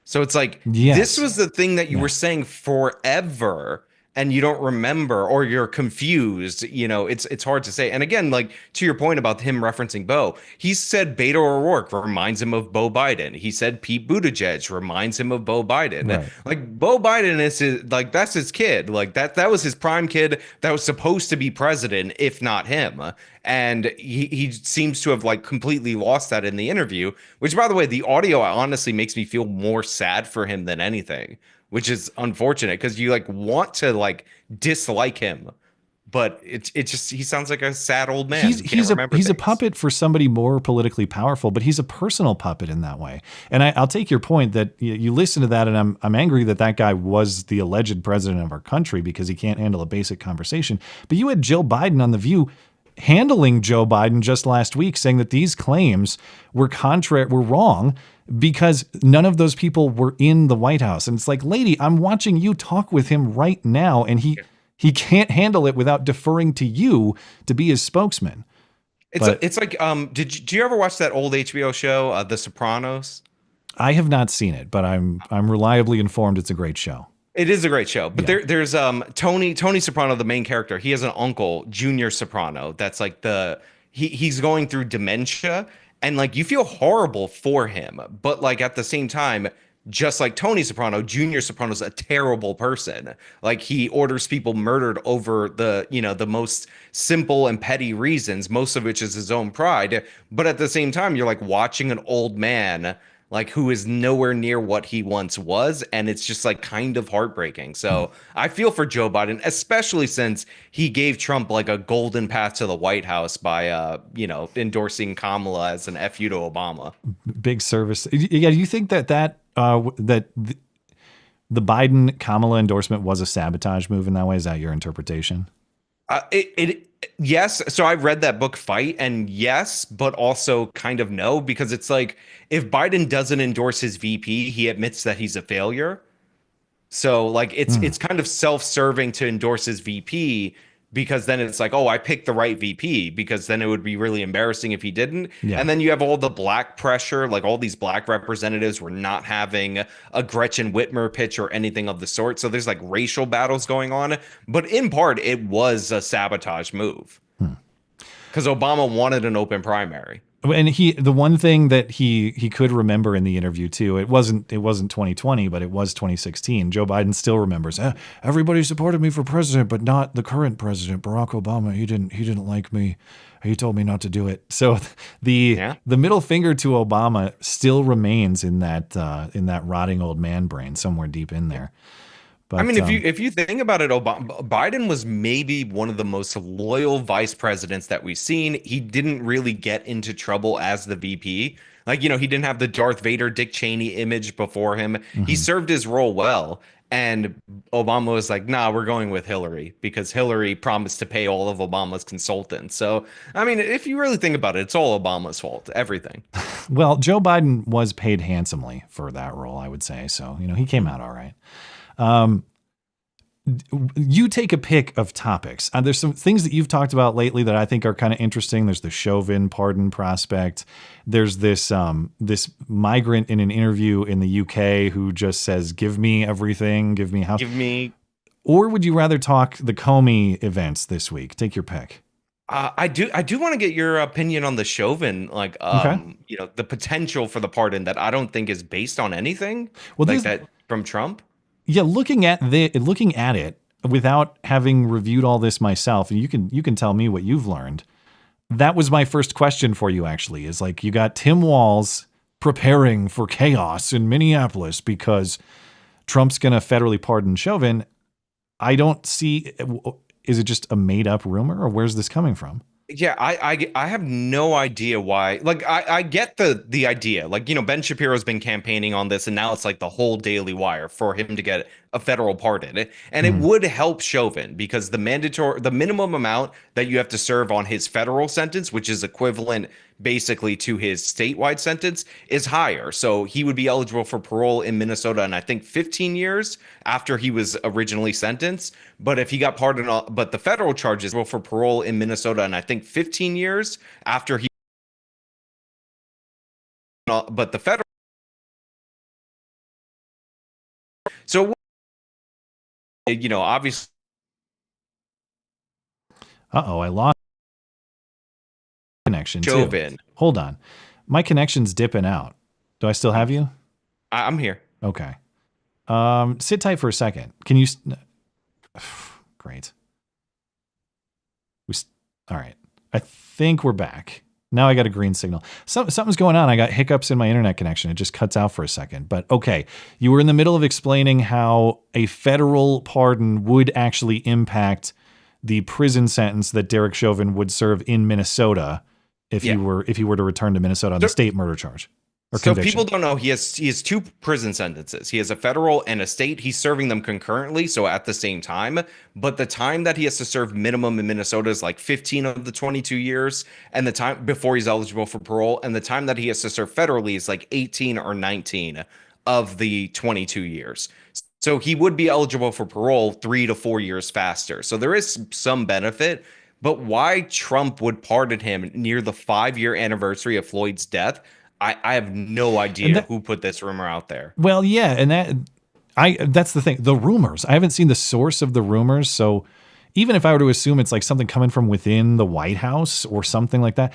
So it's like, this was the thing that you were saying forever, and you don't remember, or you're confused. It's hard to say. And again, like to your point about him referencing Bo, he said Beto O'Rourke reminds him of Bo Biden. He said Pete Buttigieg reminds him of Bo Biden. Right. Like Bo Biden that's his kid. Like that was his prime kid that was supposed to be president, if not him. And he seems to have like completely lost that in the interview, which, by the way, the audio honestly makes me feel more sad for him than anything, which is unfortunate because you like want to like dislike him, but it just, he sounds like a sad old man. He's a puppet for somebody more politically powerful, but he's a personal puppet in that way. And I'll take your point that you listen to that, and I'm angry that guy was the alleged president of our country because he can't handle a basic conversation. But you had Jill Biden on The View handling Joe Biden just last week, saying that these claims were wrong because none of those people were in the White House. And it's like, lady, I'm watching you talk with him right now, and he can't handle it without deferring to you to be his spokesman. It's like, did you ever watch that old HBO show, The Sopranos? I have not seen it, but I'm reliably informed it's a great show. It is a great show, but there's Tony Soprano, the main character. He has an uncle, Junior Soprano, that's like he's going through dementia, and like you feel horrible for him, but like at the same time, just like Tony Soprano, Junior Soprano's a terrible person. Like he orders people murdered over the most simple and petty reasons, most of which is his own pride. But at the same time, you're like watching an old man like who is nowhere near what he once was, and it's just like kind of heartbreaking. So I feel for Joe Biden, especially since he gave Trump like a golden path to the White House by endorsing Kamala as an FU to Obama. Big service. Yeah, do you think that the Biden Kamala endorsement was a sabotage move in that way? Is that your interpretation? yes. So I read that book Fight, and yes, but also kind of no, because it's like if Biden doesn't endorse his VP, he admits that he's a failure. So like it's kind of self-serving to endorse his VP, because then it's like, oh, I picked the right VP, because then it would be really embarrassing if he didn't. Yeah. And then you have all the black pressure, like all these black representatives were not having a Gretchen Whitmer pitch or anything of the sort. So there's like racial battles going on, but in part it was a sabotage move because Obama wanted an open primary. And the one thing that he could remember in the interview too, it wasn't 2020, but it was 2016. Joe Biden still remembers, everybody supported me for president, but not the current president, Barack Obama. He didn't like me. He told me not to do it. So the middle finger to Obama still remains in that rotting old man brain somewhere deep in there. But, I mean, if you think about it, Biden was maybe one of the most loyal vice presidents that we've seen. He didn't really get into trouble as the VP. Like, he didn't have the Darth Vader, Dick Cheney image before him. He served his role well. And Obama was like, nah, we're going with Hillary, because Hillary promised to pay all of Obama's consultants. So, I mean, if you really think about it, it's all Obama's fault, everything. Well, Joe Biden was paid handsomely for that role, I would say. So, he came out all right. You take a pick of topics. There's some things that you've talked about lately that I think are kind of interesting. There's the Chauvin pardon prospect. There's this migrant in an interview in the UK who just says, "Give me everything, give me house." Or would you rather talk the Comey events this week? Take your pick. I do want to get your opinion on the Chauvin, like, the potential for the pardon that I don't think is based on anything, like that from Trump. Yeah, looking at it without having reviewed all this myself, and you can tell me what you've learned. That was my first question for you, actually, is like, you got Tim Walz preparing for chaos in Minneapolis because Trump's going to federally pardon Chauvin. I don't see, is it just a made up rumor, or where's this coming from? Yeah, I have no idea why. Like, I get the idea. Like, Ben Shapiro's been campaigning on this, and now it's like the whole Daily Wire for him to get a federal pardon. And it would help Chauvin, because the minimum amount that you have to serve on his federal sentence, which is equivalent basically to his statewide sentence, is higher. So he would be eligible for parole in Minnesota in, I think, 15 years after he was originally sentenced. But if he got pardoned, but the federal charges were for parole in Minnesota, and I think 15 years after he, but the federal. So, obviously. I lost connection too. Chauvin. Hold on. My connection's dipping out. Do I still have you? I'm here. Okay. Sit tight for a second. Can you? Great. All right. I think we're back. Now I got a green signal. Something's going on. I got hiccups in my internet connection. It just cuts out for a second. But okay. You were in the middle of explaining how a federal pardon would actually impact the prison sentence that Derek Chauvin would serve in Minnesota if he were to return to Minnesota on the state murder charge. So people don't know he has two prison sentences. He has a federal and a state. He's serving them concurrently, so at the same time. But the time that he has to serve minimum in Minnesota is like 15 of the 22 years, and the time before he's eligible for parole, and the time that he has to serve federally is like 18 or 19 of the 22 years. So he would be eligible for parole 3 to 4 years faster. So there is some benefit. But why Trump would pardon him near the 5-year anniversary of Floyd's death, I have no idea who put this rumor out there. Well, yeah, and that's the thing. The rumors. I haven't seen the source of the rumors, so even if I were to assume it's like something coming from within the White House or something like that.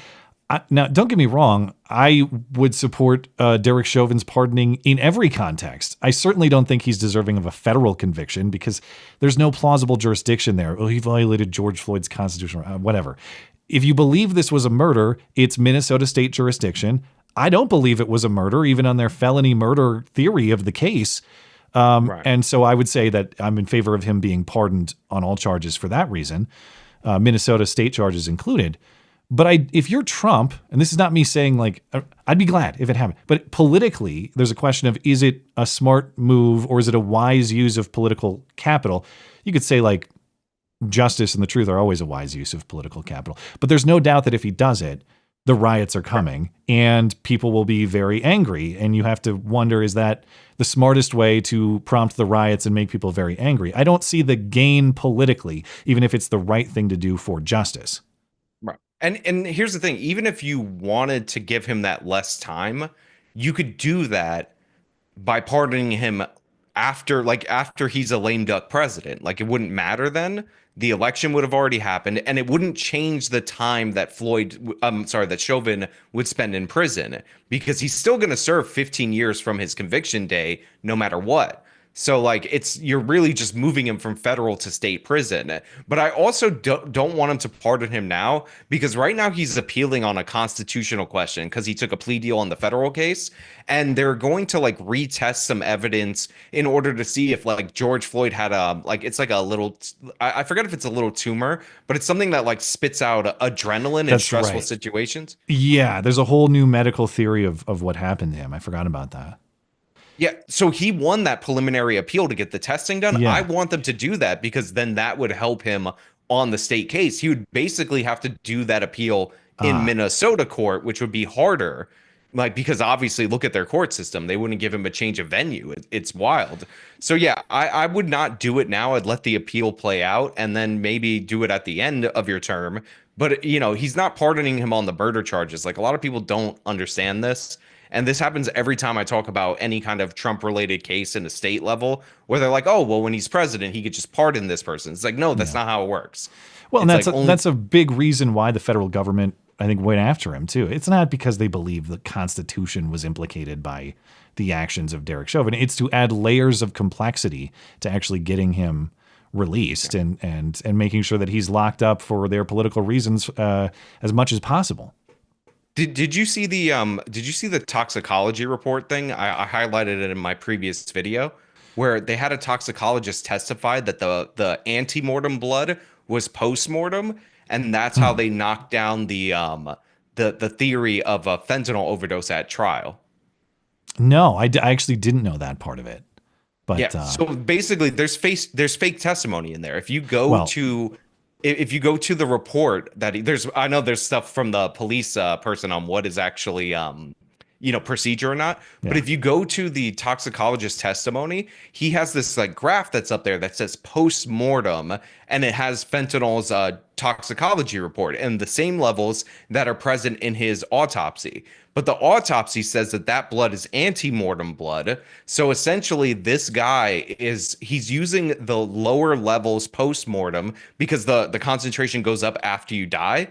Now, don't get me wrong. I would support Derek Chauvin's pardoning in every context. I certainly don't think he's deserving of a federal conviction because there's no plausible jurisdiction there. Oh, he violated George Floyd's constitutional, whatever. If you believe this was a murder, it's Minnesota state jurisdiction. I don't believe it was a murder, even on their felony murder theory of the case. Right. And so I would say that I'm in favor of him being pardoned on all charges for that reason, Minnesota state charges included. But if you're Trump, and this is not me saying like, I'd be glad if it happened, but politically, there's a question of, is it a smart move or is it a wise use of political capital? You could say like, justice and the truth are always a wise use of political capital. But there's no doubt that if he does it, the riots are coming and people will be very angry. And you have to wonder, is that the smartest way to prompt the riots and make people very angry? I don't see the gain politically, even if it's the right thing to do for justice. Right. And here's the thing, even if you wanted to give him that less time, you could do that by pardoning him after he's a lame duck president. Like, it wouldn't matter then. The election would have already happened, and it wouldn't change the time that that Chauvin would spend in prison, because he's still going to serve 15 years from his conviction day, no matter what. So like, you're really just moving him from federal to state prison. But I also don't want him to pardon him now, because right now he's appealing on a constitutional question because he took a plea deal on the federal case, and they're going to like retest some evidence in order to see if like George Floyd had it's like a little, I forget if it's a little tumor, but it's something that like spits out adrenaline in stressful situations. Yeah, there's a whole new medical theory of what happened to him. I forgot about that. Yeah, so he won that preliminary appeal to get the testing done. Yeah. I want them to do that, because then that would help him on the state case. He would basically have to do that appeal in Minnesota court, which would be harder. Like, because obviously look at their court system. They wouldn't give him a change of venue. It's wild. So yeah, I would not do it now. I'd let the appeal play out and then maybe do it at the end of your term. But, he's not pardoning him on the murder charges. Like, a lot of people don't understand this. And this happens every time I talk about any kind of Trump-related case in the state level, where they're like, oh, well, when he's president, he could just pardon this person. It's like, no, that's not how it works. Well, and that's a big reason why the federal government, I think, went after him, too. It's not because they believe the Constitution was implicated by the actions of Derek Chauvin. It's to add layers of complexity to actually getting him released and making sure that he's locked up for their political reasons as much as possible. Did you see the toxicology report thing? I highlighted it in my previous video, where they had a toxicologist testify that the antemortem blood was postmortem, and that's how they knocked down the theory of a fentanyl overdose at trial. No, I actually didn't know that part of it. But yeah, so basically, there's fake testimony in there. If you go to the report I know there's stuff from the police person on what is actually procedure or not. Yeah. But if you go to the toxicologist testimony, he has this like graph that's up there that says post-mortem, and it has fentanyl's toxicology report and the same levels that are present in his autopsy. But the autopsy says that blood is antemortem blood. So essentially this guy he's using the lower levels post-mortem, because the concentration goes up after you die,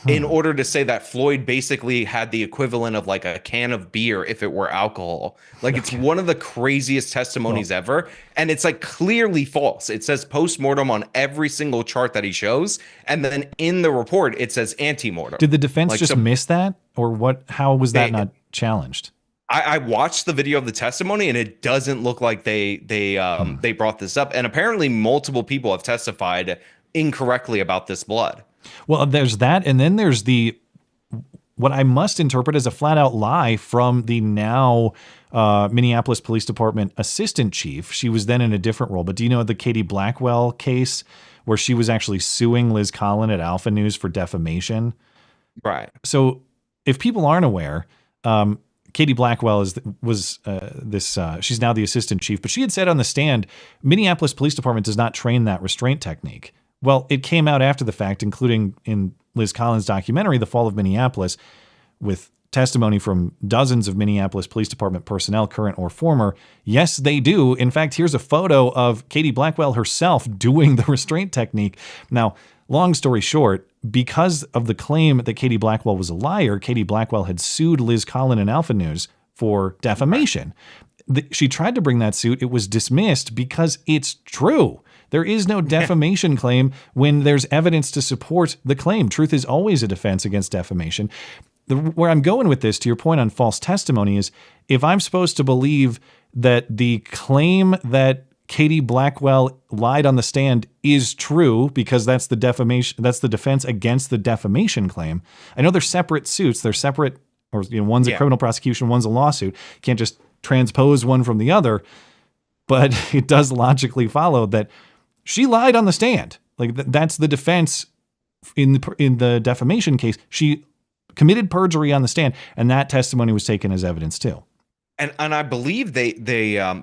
in order to say that Floyd basically had the equivalent of like a can of beer if it were alcohol. Like, it's one of the craziest testimonies ever. And it's like clearly false. It says post-mortem on every single chart that he shows. And then in the report, it says antemortem. Did the defense miss that? Or what? How was that not challenged? I watched the video of the testimony, and it doesn't look like they brought this up. And apparently multiple people have testified incorrectly about this blood. Well, there's that, and then there's what I must interpret as a flat-out lie from the now Minneapolis Police Department assistant chief. She was then in a different role, but do you know the Katie Blackwell case where she was actually suing Liz Collin at Alpha News for defamation? Right. So if people aren't aware, Katie Blackwell she's now the assistant chief, but she had said on the stand, Minneapolis Police Department does not train that restraint technique. Well, it came out after the fact, including in Liz Collins' documentary, The Fall of Minneapolis, with testimony from dozens of Minneapolis Police Department personnel, current or former. Yes, they do. In fact, here's a photo of Katie Blackwell herself doing the restraint technique. Now, long story short, because of the claim that Katie Blackwell was a liar, Katie Blackwell had sued Liz Collin and Alpha News for defamation. She tried to bring that suit. It was dismissed because it's true. There is no defamation claim when there's evidence to support the claim. Truth is always a defense against defamation. Where I'm going with this, to your point on false testimony, is if I'm supposed to believe that the claim that Katie Blackwell lied on the stand is true, because that's the defense against the defamation claim. I know they're separate suits. They're separate, or one's a criminal prosecution, one's a lawsuit. Can't just transpose one from the other. But it does logically follow that she lied on the stand. Like that's the defense in the defamation case. She committed perjury on the stand, and that testimony was taken as evidence too. And I believe they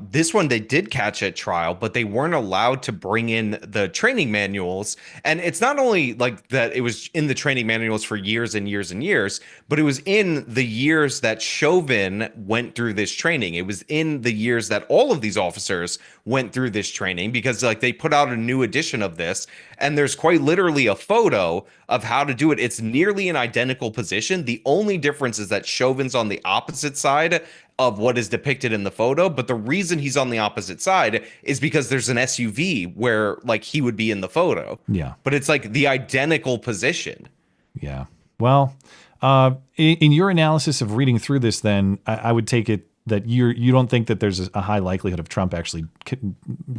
this one they did catch at trial, but they weren't allowed to bring in the training manuals. And it's not only like that it was in the training manuals for years and years and years, but it was in the years that Chauvin went through this training. It was in the years that all of these officers went through this training, because like they put out a new edition of this, and there's quite literally a photo of how to do it. It's nearly an identical position. The only difference is that Chauvin's on the opposite side of what is depicted in the photo, but the reason he's on the opposite side is because there's an SUV where like he would be in the photo. Yeah. But it's like the identical position. Yeah. Well, in your analysis of reading through this, then I would take it that you don't think that there's a high likelihood of Trump actually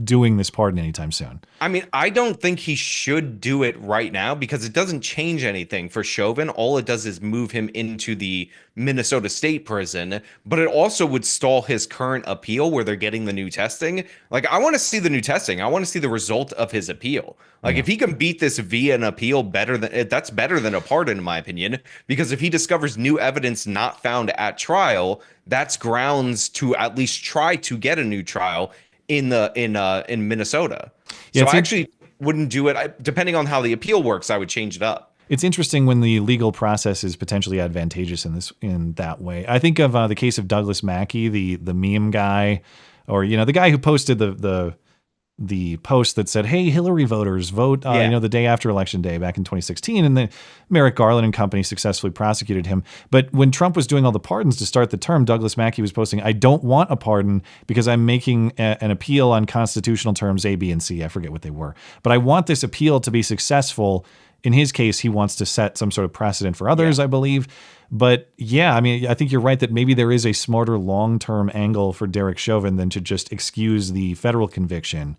doing this pardon anytime soon. I mean, I don't think he should do it right now, because it doesn't change anything for Chauvin. All it does is move him into the Minnesota State Prison, but it also would stall his current appeal where they're getting the new testing. Like, I want to see the new testing. I want to see the result of his appeal. Like, if he can beat this via an appeal that's better than a pardon, in my opinion, because if he discovers new evidence not found at trial, that's grounds to at least try to get a new trial in Minnesota. Yeah, so I actually wouldn't do it. Depending on how the appeal works, I would change it up. It's interesting when the legal process is potentially advantageous in that way. I think of the case of Douglas Mackey, the meme guy, or the guy who posted the post that said, "Hey, Hillary voters, vote the day after Election Day back in 2016." And then Merrick Garland and company successfully prosecuted him. But when Trump was doing all the pardons to start the term, Douglas Mackey was posting, "I don't want a pardon because I'm making an appeal on constitutional terms A, B, and C." I forget what they were. But I want this appeal to be successful. In his case, he wants to set some sort of precedent for others, I believe. But yeah, I mean, I think you're right that maybe there is a smarter long-term angle for Derek Chauvin than to just excuse the federal conviction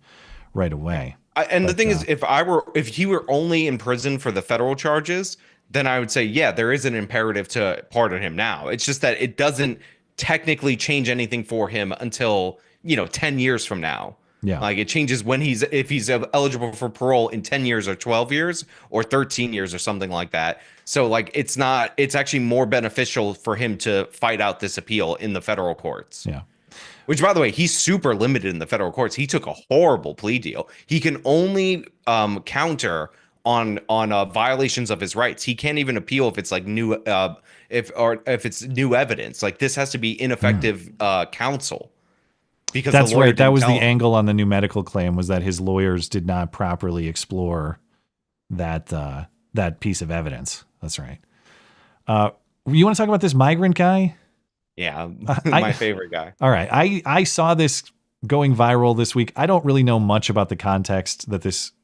right away. The thing is, if he were only in prison for the federal charges, then I would say, yeah, there is an imperative to pardon him now. It's just that it doesn't technically change anything for him until, 10 years from now. Yeah. Like it changes if he's eligible for parole in 10 years or 12 years or 13 years or something like that. So like it's actually more beneficial for him to fight out this appeal in the federal courts. Yeah. Which, by the way, he's super limited in the federal courts. He took a horrible plea deal. He can only counter on violations of his rights. He can't even appeal if it's like new if it's new evidence. Like this has to be ineffective counsel. Because that's right. That was the angle on the new medical claim, was that his lawyers did not properly explore that piece of evidence. That's right. You want to talk about this migrant guy? Yeah, my favorite guy. All right. I saw this going viral this week. I don't really know much about the context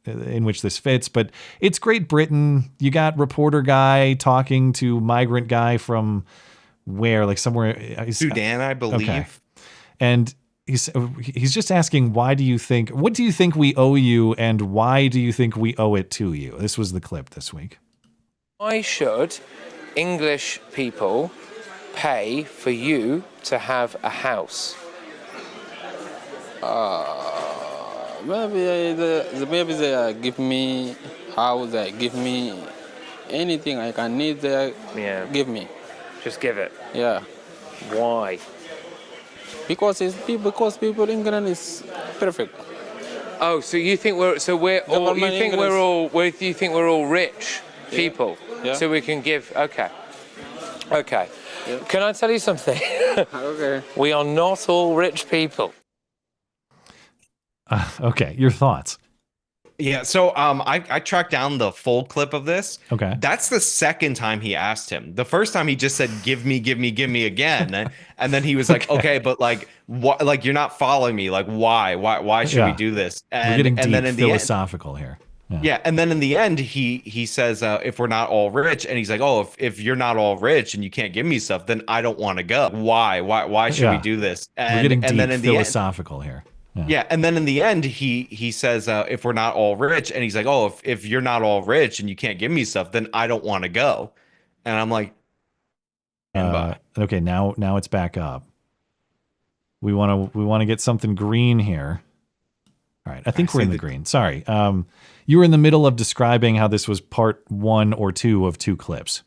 in which this fits, but it's Great Britain. You got reporter guy talking to migrant guy from where? Like somewhere Sudan, I believe. Okay. And he's just asking, what do you think we owe you, and why do you think we owe it to you? This was the clip this week. Why should English people pay for you to have a house? Maybe they give me house, they give me anything I can need, they give me. Just give it? Yeah. Why? Because people in England is perfect. Oh, so you think we're all rich people? Yeah. So we can give. Okay. Yeah. Can I tell you something? Okay. We are not all rich people. Okay, your thoughts? Yeah, so I tracked down the full clip of this. Okay. That's the second time he asked him. The first time he just said, give me again. And then he was like, okay, but like, what? Like, you're not following me. Like, why should we do this? And, we're getting deep then in philosophical here. Yeah. And then in the end, he says, if we're not all rich, and he's like, oh, if you're not all rich and you can't give me stuff, then I don't want to go. Why should we do this? And, we're getting deep then in philosophical here. Yeah, and then in the end, he says, if we're not all rich, and he's like, oh, if you're not all rich and you can't give me stuff, then I don't want to go. And I'm like, okay, now it's back up. We want to get something green here. All right. I think we're in the green. Sorry. You were in the middle of describing how this was part 1 or 2 of 2 clips.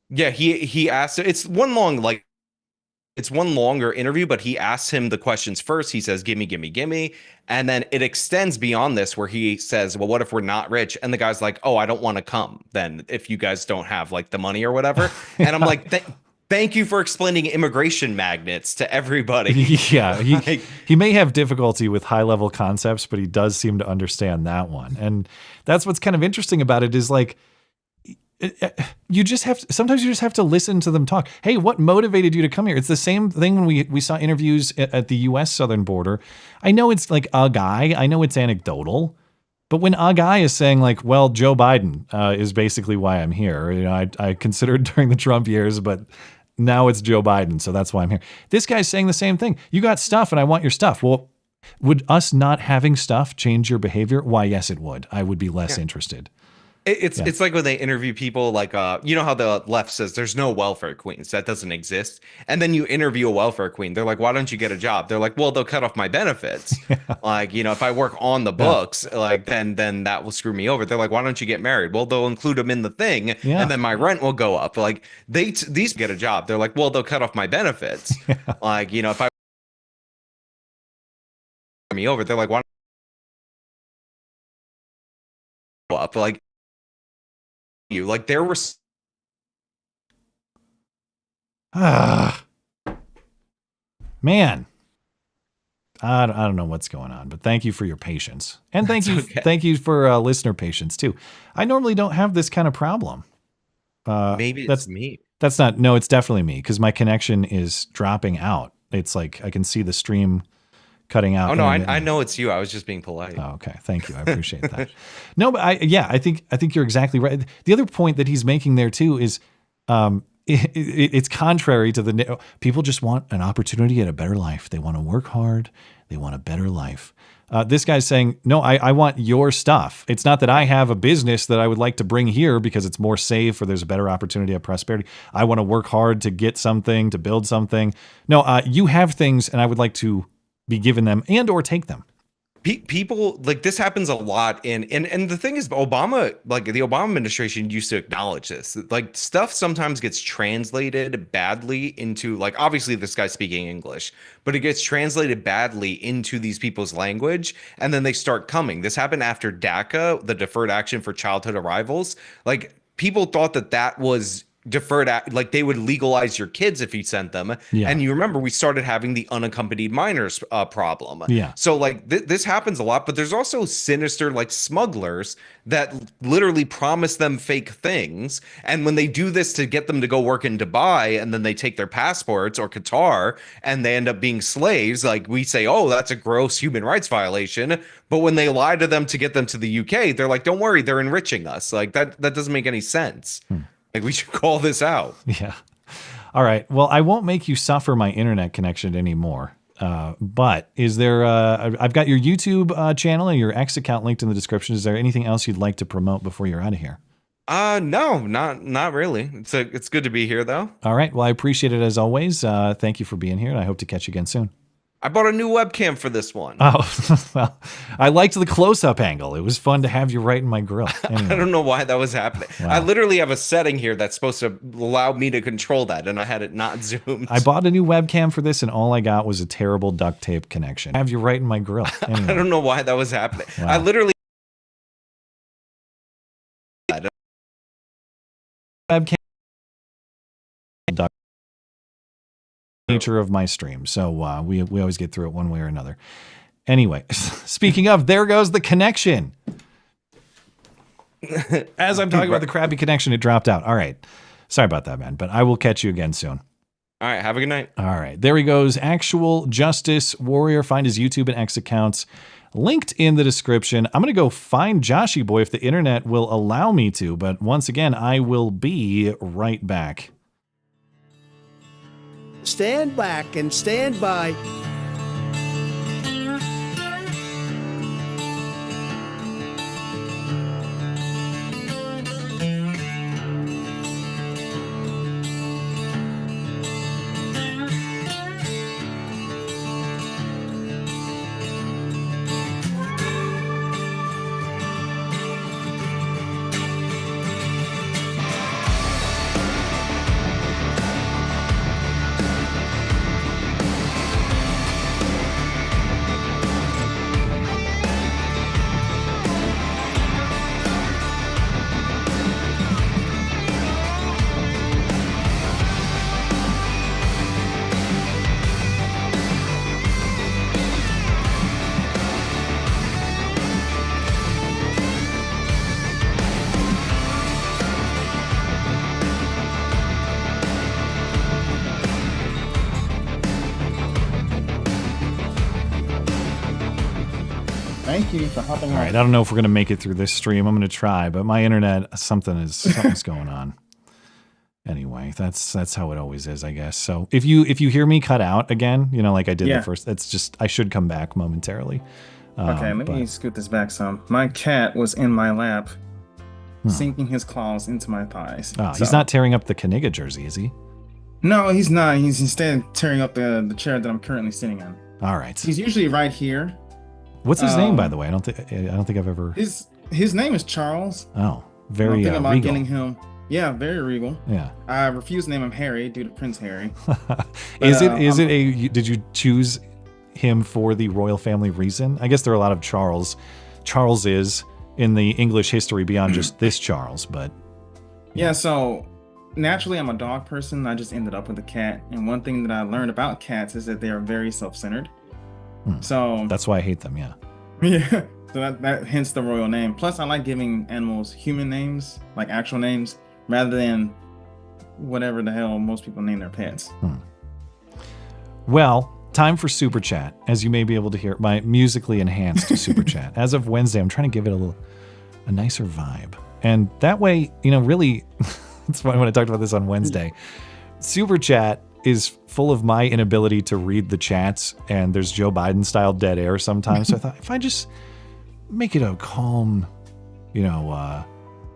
Yeah, he asked, it's one longer interview, but he asks him the questions first. He says, gimme, gimme, gimme. And then it extends beyond this where he says, well, what if we're not rich? And the guy's like, oh, I don't want to come then if you guys don't have like the money or whatever. And I'm like, thank you for explaining immigration magnets to everybody. Yeah, he may have difficulty with high level concepts, but he does seem to understand that one. And that's what's kind of interesting about it is like, sometimes you just have to listen to them talk. Hey, what motivated you to come here? It's the same thing when we saw interviews at the US southern border. I know it's like a guy, I know it's anecdotal, but when a guy is saying like, well, Joe Biden is basically why I'm here. You know, I considered during the Trump years, but now it's Joe Biden, so that's why I'm here. This guy's saying the same thing. You got stuff and I want your stuff. Well, would us not having stuff change your behavior? Why, yes, it would. I would be less interested. It's like when they interview people like, you know how the left says there's no welfare queens, that doesn't exist. And then you interview a welfare queen. They're like, why don't you get a job? They're like, well, they'll cut off my benefits. Like, you know, if I work on the books, like then that will screw me over. They're like, why don't you get married? Well, they'll include them in the thing. And then my rent will go up. Like these get a job. They're like, well, they'll cut off my benefits. Like, you know, if I me over, they're like, why don't up? Like, you like there were man, I don't know what's going on, but thank you for your patience, and thank you for listener patience too. I normally don't have this kind of problem. Maybe it's me. That's not. No, it's definitely me because my connection is dropping out. It's like I can see the stream cutting out. Oh no, I know it's you. I was just being polite. Oh, okay, thank you. I appreciate that. No, but I think you're exactly right. The other point that he's making there too is, it's contrary to the people just want an opportunity at a better life. They want to work hard. They want a better life. This guy's saying, no, I want your stuff. It's not that I have a business that I would like to bring here because it's more safe or there's a better opportunity of prosperity. I want to work hard to get something, to build something. No, you have things and I would like to be given them and or take them. People like this happens a lot and the thing is Obama, like the Obama administration used to acknowledge this. Like stuff sometimes gets translated badly into, like, obviously this guy's speaking English, but it gets translated badly into these people's language and then they start coming. This happened after DACA, the Deferred Action for Childhood Arrivals. Like people thought that was deferred, like they would legalize your kids if you sent them. And you remember we started having the unaccompanied minors problem. So like this happens a lot, but there's also sinister like smugglers that literally promise them fake things, and when they do this to get them to go work in Dubai and then they take their passports, or Qatar, and they end up being slaves, like we say, oh, that's a gross human rights violation, but when they lie to them to get them to the UK, they're like, don't worry, they're enriching us. Like that doesn't make any sense. Like we should call this out. Yeah. All right. Well, I won't make you suffer my internet connection anymore. But is there, I've got your YouTube channel and your X account linked in the description. Is there anything else you'd like to promote before you're out of here? No, not really. It's good to be here though. All right. Well, I appreciate it as always. Thank you for being here and I hope to catch you again soon. I bought a new webcam for this one. Oh, well, I liked the close-up angle. It was fun to have you right in my grill. Anyway. I don't know why that was happening. Wow. I literally have a setting here that's supposed to allow me to control that, and I had it not zoomed. I bought a new webcam for this, and all I got was a terrible duct tape connection. Have you right in my grill. Anyway. I don't know why that was happening. Wow. I literally... webcam nature of my stream, so we always get through it one way or another. Anyway, speaking of, there goes the connection. As I'm talking about the crappy connection, it dropped out. All right, sorry about that, man, but I will catch you again soon. All right, have a good night. All right, there he goes, Actual Justice Warrior. Find his YouTube and X accounts linked in the description. I'm gonna go find Joshy Boy if the internet will allow me to, but once again, I will be right back. Stand back and stand by. Thank you for hopping on. All right, I don't know if we're gonna make it through this stream. I'm gonna try, but my internet, something's going on. Anyway, that's how it always is, I guess. So if you hear me cut out again, like I did the first, it's just I should come back momentarily. Okay, let me scoot this back some. My cat was in my lap, sinking his claws into my thighs. Oh, he's not tearing up the Knigga jersey, is he? No, he's not. He's instead tearing up the chair that I'm currently sitting on. All right. He's usually right here. What's his name, by the way? I don't think I've ever. His name is Charles. Oh, very I'm thinking about regal. getting him. Yeah, very regal. Yeah. I refuse to name him Harry due to Prince Harry. Did you choose him for the royal family reason? I guess there are a lot of Charleses in the English history beyond just this Charles, but yeah, so naturally I'm a dog person. I just ended up with a cat, and one thing that I learned about cats is that they are very self-centered. So that's why I hate them. Yeah. So that hence the royal name. Plus I like giving animals human names, like actual names, rather than whatever the hell most people name their pets. Well, time for Super Chat. As you may be able to hear, my musically enhanced Super Chat. As of Wednesday, I'm trying to give it a nicer vibe. And that way, really, it's funny when I talked about this on Wednesday. Super Chat is full of my inability to read the chats, and there's Joe Biden style dead air sometimes. So I thought if I just make it a calm,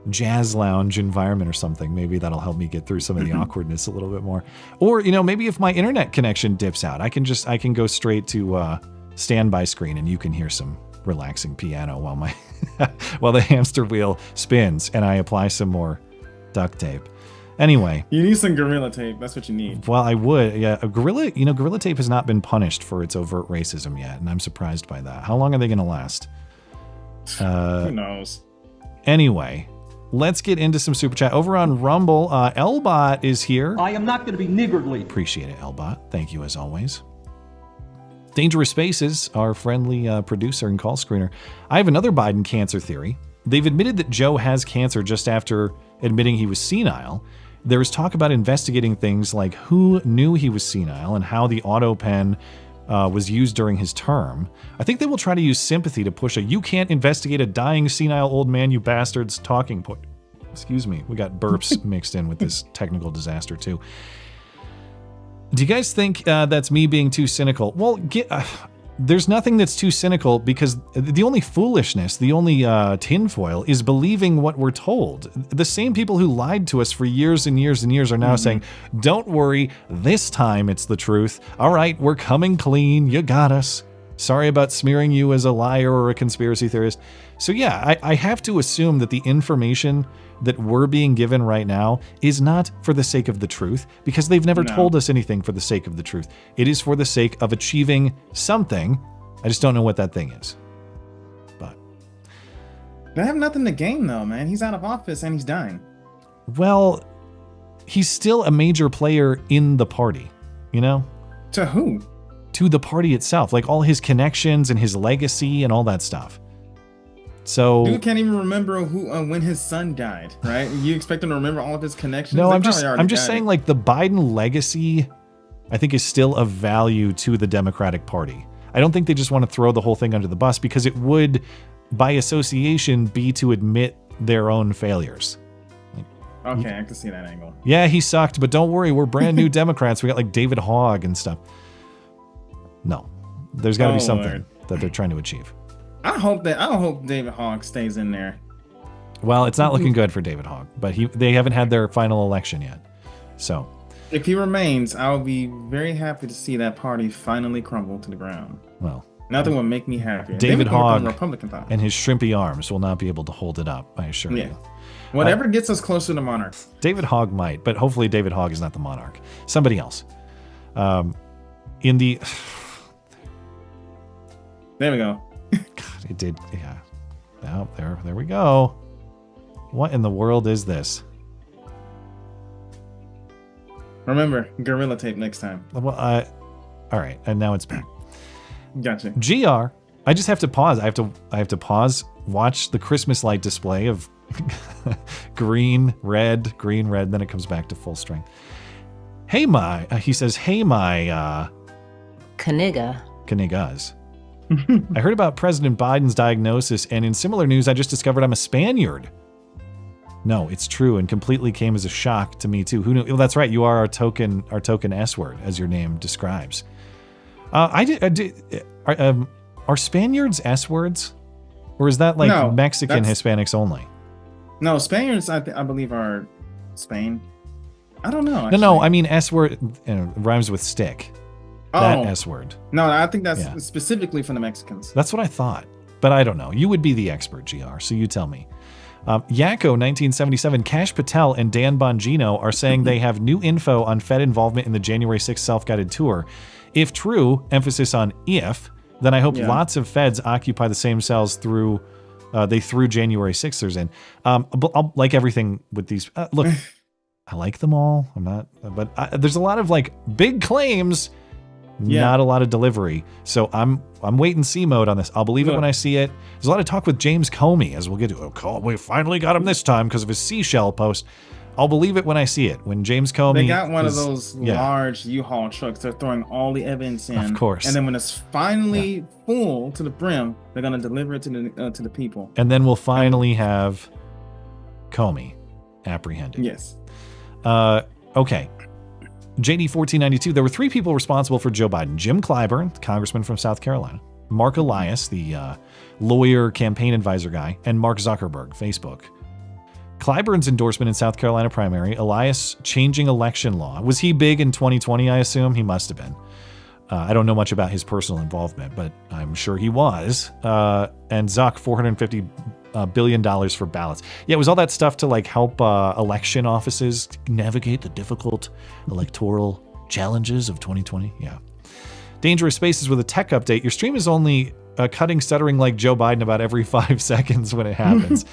jazz lounge environment or something, maybe that'll help me get through some of the awkwardness a little bit more. Or, maybe if my internet connection dips out, I can go straight to standby screen and you can hear some relaxing piano while while the hamster wheel spins and I apply some more duct tape. Anyway. You need some Gorilla Tape. That's what you need. Well, I would. Yeah. Gorilla Tape has not been punished for its overt racism yet, and I'm surprised by that. How long are they going to last? Who knows? Anyway, let's get into some Super Chat. Over on Rumble, Elbot is here. I am not going to be niggardly. Appreciate it, Elbot. Thank you as always. Dangerous Spaces, our friendly producer and call screener. I have another Biden cancer theory. They've admitted that Joe has cancer just after admitting he was senile. There was talk about investigating things like who knew he was senile and how the auto pen was used during his term. I think they will try to use sympathy to push you can't investigate a dying senile old man, you bastards, talking point. Excuse me, we got burps mixed in with this technical disaster too. Do you guys think that's me being too cynical? Well, there's nothing that's too cynical because the only foolishness, the only tinfoil is believing what we're told. The same people who lied to us for years and years and years are now saying, don't worry, this time it's the truth. All right, we're coming clean. You got us. Sorry about smearing you as a liar or a conspiracy theorist. So yeah, I have to assume that the information that we're being given right now is not for the sake of the truth, because they've never told us anything for the sake of the truth. It is for the sake of achieving something. I just don't know what that thing is. But they have nothing to gain though, man. He's out of office and he's dying. Well, he's still a major player in the party, To who? To the party itself, like all his connections and his legacy and all that stuff. So dude can't even remember when his son died, right? You expect him to remember all of his connections? No, I'm just saying, like, the Biden legacy, I think, is still of value to the Democratic Party. I don't think they just want to throw the whole thing under the bus, because it would, by association, be to admit their own failures. Okay, I can see that angle. Yeah, he sucked, but don't worry, we're brand new Democrats. We got like David Hogg and stuff. No, there's got to be something that they're trying to achieve. I hope David Hogg stays in there. Well, it's not looking good for David Hogg, but they haven't had their final election yet. So if he remains, I'll be very happy to see that party finally crumble to the ground. Well, nothing will make me happier. David Hogg Republican and his shrimpy arms will not be able to hold it up, I assure you. Whatever gets us closer to monarch. David Hogg might, but hopefully David Hogg is not the monarch. Somebody else. There we go. God, it did. Yeah. Now there we go. What in the world is this? Remember, Gorilla Tape next time. Well, all right, and now it's back. Gotcha. GR. I just have to pause. I have to pause. Watch the Christmas light display of green, red. Then it comes back to full strength. Hey, he says, hey, my Kniggas. I heard about President Biden's diagnosis, and in similar news, I just discovered I'm a Spaniard. No, it's true, and completely came as a shock to me too. Who knew? Well, that's right. You are our token S word, as your name describes. Are Spaniards S words, or is that like No, Mexican that's- Hispanics only? No, Spaniards, I believe, are Spain. I don't know. No, I mean S word rhymes with stick. That Oh. S word. No, I think that's Yeah. specifically for the Mexicans. That's what I thought, but I don't know. You would be the expert, GR, so you tell me. Yakko 1977, Kash Patel and Dan Bongino are saying they have new info on Fed involvement in the January 6th self-guided tour. If true, emphasis on if, then I hope lots of Feds occupy the same cells through January 6thers in. But I'll, like everything with these, look, I like them all. I'm not, but there's a lot of like big claims, not a lot of delivery. So I'm wait and see mode on this. I'll believe it when I see it. There's a lot of talk with James Comey, as we'll get to. Oh, we finally got him this time because of his seashell post. I'll believe it when I see it. When James Comey, They got one of those large U-Haul trucks. They're throwing all the evidence in, Of course. and then when it's finally full to the brim, they're gonna deliver it to the people. and then we'll finally have Comey apprehended. Yes. Okay. JD 1492. There were 3 people responsible for Joe Biden: Jim Clyburn, the congressman from South Carolina; Mark Elias, the lawyer campaign advisor guy; and Mark Zuckerberg, Facebook. Clyburn's endorsement in South Carolina primary, Elias changing election law. Was he big in 2020, I assume? He must have been. I don't know much about his personal involvement, but I'm sure he was. And Zuck, $450 billion for ballots. Yeah, it was all that stuff to like help election offices navigate the difficult electoral challenges of 2020. Yeah. Dangerous Spaces with a tech update. Your stream is only cutting, stuttering like Joe Biden about every 5 seconds when it happens.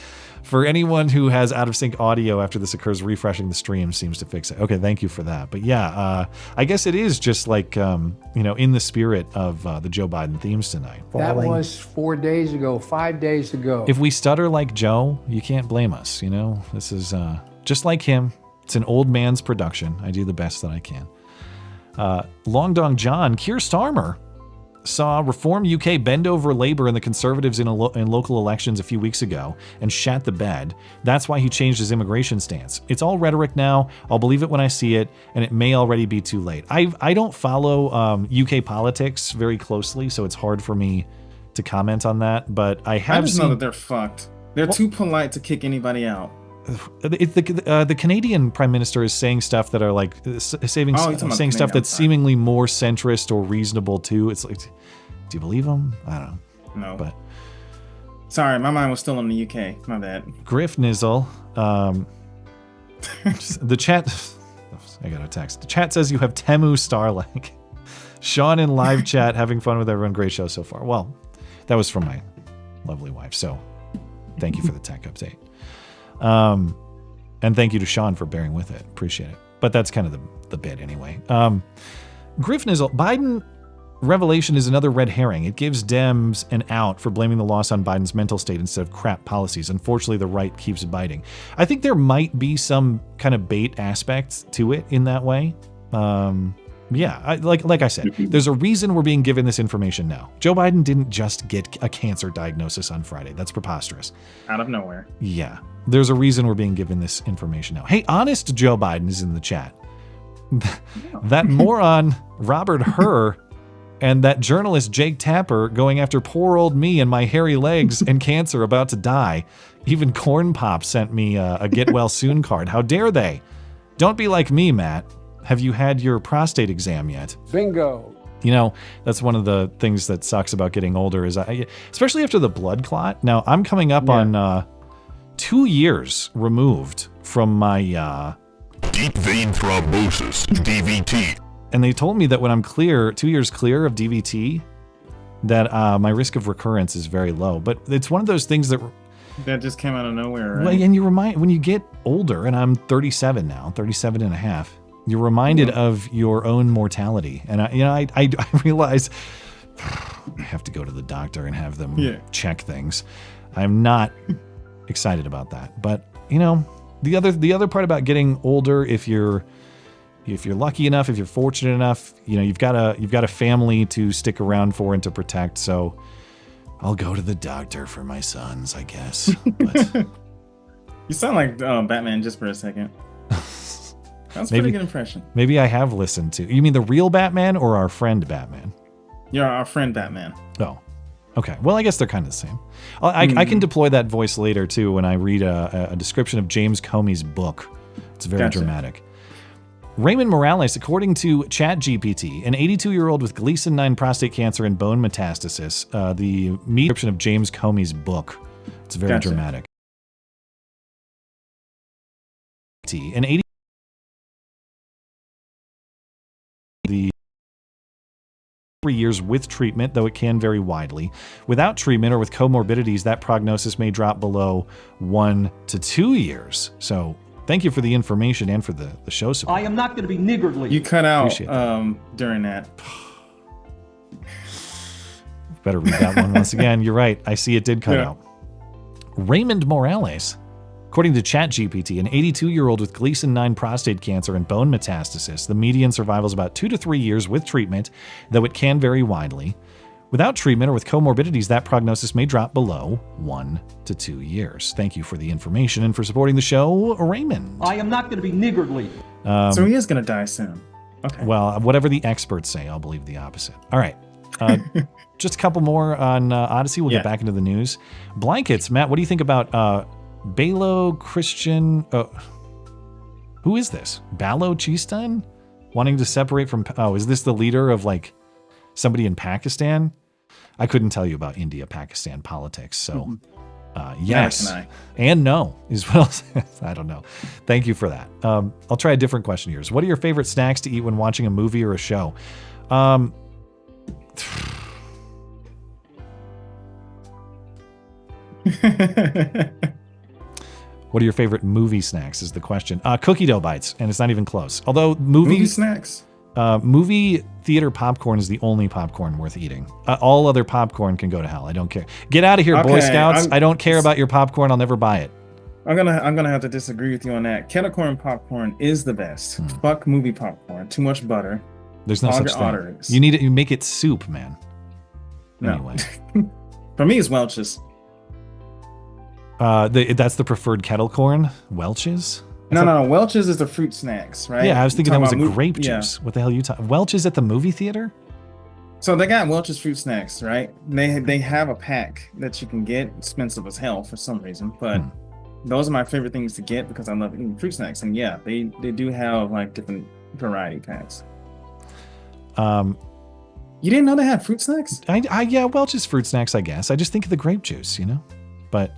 For anyone who has out of sync audio after this occurs, refreshing the stream seems to fix it. Okay, thank you for that. But yeah, I guess it is just like, in the spirit of the Joe Biden themes tonight. That was 4 days ago, 5 days ago. If we stutter like Joe, you can't blame us. This is just like him. It's an old man's production. I do the best that I can. Long Dong John, Keir Starmer saw Reform UK bend over Labour and the Conservatives in local elections a few weeks ago and shat the bed. That's why he changed his immigration stance. It's all rhetoric now. I'll believe it when I see it, and it may already be too late. I don't follow UK politics very closely, so it's hard for me to comment on that, but I have just know that they're fucked. They're too polite to kick anybody out. The Canadian Prime Minister is saying stuff that are like saying stuff that's seemingly more centrist or reasonable too. It's like, do you believe him? I don't know. No. But sorry, my mind was still in the UK. My bad. Griff Nizzle, the chat. I got a text. The chat says you have Temu Starlink. Sean in live chat having fun with everyone. Great show so far. Well, that was from my lovely wife. So thank you for the tech update. And thank you to Sean for bearing with it. Appreciate it. But that's kind of the bit anyway. Griff Nizzle, Biden revelation is another red herring. It gives Dems an out for blaming the loss on Biden's mental state instead of crap policies. Unfortunately, the right keeps biting. I think there might be some kind of bait aspect to it in that way. Like I said, there's a reason we're being given this information now. Joe Biden didn't just get a cancer diagnosis on Friday. That's preposterous. Out of nowhere. Yeah. There's a reason we're being given this information now. Hey, honest Joe Biden is in the chat. That moron Robert Hur and that journalist Jake Tapper going after poor old me and my hairy legs and cancer about to die. Even Corn Pop sent me a get well soon card. How dare they? Don't be like me, Matt. Have you had your prostate exam yet? Bingo. That's one of the things that sucks about getting older is especially after the blood clot. Now I'm coming up on 2 years removed from my deep vein thrombosis, DVT. And they told me that when I'm 2 years clear of DVT, that my risk of recurrence is very low. But it's one of those things that just came out of nowhere, right? Well, and when you get older, and I'm 37 now, 37 and a half, you're reminded of your own mortality. And I realize I have to go to the doctor and have them check things. I'm not excited about that. But the other part about getting older, if you're if you're lucky enough, if you're fortunate enough, you've got a family to stick around for and to protect. So I'll go to the doctor for my sons, I guess. But you sound like Batman just for a second. That's a pretty good impression. Maybe I have listened to. You mean the real Batman or our friend Batman? Yeah, our friend Batman. Oh, okay. Well, I guess they're kind of the same. I can deploy that voice later too when I read a description of James Comey's book. It's very dramatic. Raymond Morales, according to ChatGPT, an 82-year-old with Gleason 9 prostate cancer and bone metastasis. The description of James Comey's book. It's very dramatic. An 80 the 3 years with treatment, though it can vary widely. Without treatment or with comorbidities, that prognosis may drop below 1 to 2 years. So thank you for the information and for the show support. I am not going to be niggardly. You cut out during that. Better read that one once again. You're right. I see it did cut out. Raymond Morales, according to ChatGPT, an 82-year-old with Gleason 9 prostate cancer and bone metastasis. The median survival is about 2 to 3 years with treatment, though it can vary widely. Without treatment or with comorbidities, that prognosis may drop below 1 to 2 years. Thank you for the information and for supporting the show, Raymond. I am not going to be niggardly. So he is going to die soon. Okay. Well, whatever the experts say, I'll believe the opposite. All right. Just a couple more on Odyssey. We'll get back into the news. Blankets. Matt, what do you think about Balo Christian? Who is this? Balo Chistan? Wanting to separate from... Oh, is this the leader of like somebody in Pakistan? I couldn't tell you about India-Pakistan politics. So yes and no is what else. I don't know. Thank you for that. I'll try a different question here. What are your favorite snacks to eat when watching a movie or a show? What are your favorite movie snacks is the question. Cookie dough bites, and it's not even close. Although movie snacks. Movie theater popcorn is the only popcorn worth eating. All other popcorn can go to hell. I don't care. Get out of here, Boy Scouts. I don't care about your popcorn. I'll never buy it. I'm gonna have to disagree with you on that. Kettle corn popcorn is the best. Fuck movie popcorn. Too much butter. There's no such thing. You make it soup, man. No. Anyway. For me, it's Welch's. That's the preferred kettle corn? Welch's? No. Welch's is the fruit snacks, right? Yeah, I was thinking that was a grape juice. What the hell are you talking? Welch's at the movie theater? So they got Welch's fruit snacks, right? They have a pack that you can get. Expensive as hell for some reason, but those are my favorite things to get because I love eating fruit snacks. And yeah, they do have like different variety packs. You didn't know they had fruit snacks? Yeah, Welch's fruit snacks, I guess. I just think of the grape juice, But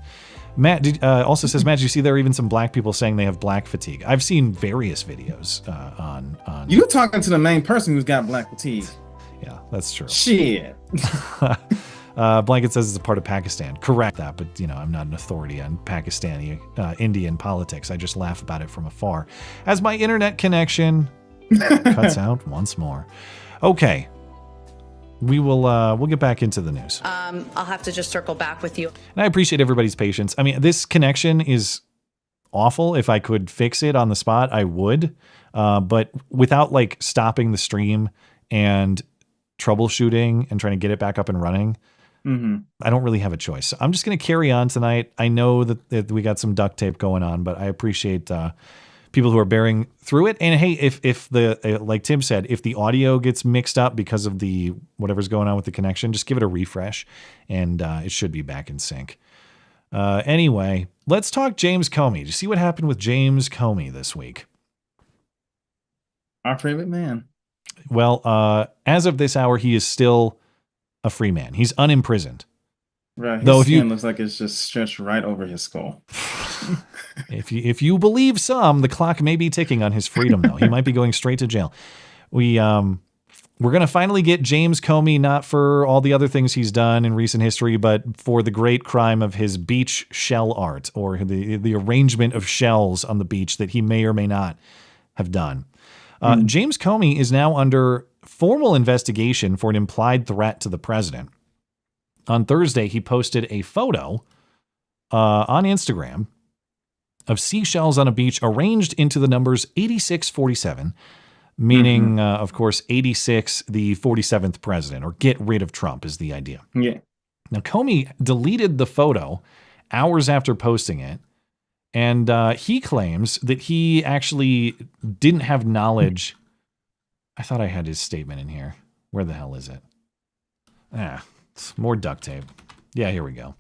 Matt also says, Matt, did you see there are even some black people saying they have black fatigue? I've seen various videos on. You're talking to the main person who's got black fatigue. Yeah, that's true. Shit. Blanket says it's a part of Pakistan. Correct that, but I'm not an authority on Pakistani Indian politics. I just laugh about it from afar as my internet connection cuts out once more. Okay. We'll get back into the news. I'll have to just circle back with you. And I appreciate everybody's patience. I mean, this connection is awful. If I could fix it on the spot, I would. But without like stopping the stream and troubleshooting and trying to get it back up and running, I don't really have a choice. So I'm just going to carry on tonight. I know that we got some duct tape going on, but I appreciate people who are bearing through it. And hey, if the like Tim said, if the audio gets mixed up because of the whatever's going on with the connection, just give it a refresh and it should be back in sync. Anyway, let's talk James Comey. Did you see what happened with James Comey this week? Our favorite man. Well, as of this hour, he is still a free man. He's unimprisoned. Right. His skin looks like it's just stretched right over his skull. If you believe some, the clock may be ticking on his freedom, though. He might be going straight to jail. We're going to finally get James Comey, not for all the other things he's done in recent history, but for the great crime of his beach shell art, or the arrangement of shells on the beach that he may or may not have done. James Comey is now under formal investigation for an implied threat to the president. On Thursday, he posted a photo on Instagram of seashells on a beach arranged into the numbers 8647, meaning, of course, 86, the 47th president, or get rid of Trump is the idea. Yeah. Now, Comey deleted the photo hours after posting it, and he claims that he actually didn't have knowledge. I thought I had his statement in here. Where the hell is it? It's more duct tape. Yeah, here we go.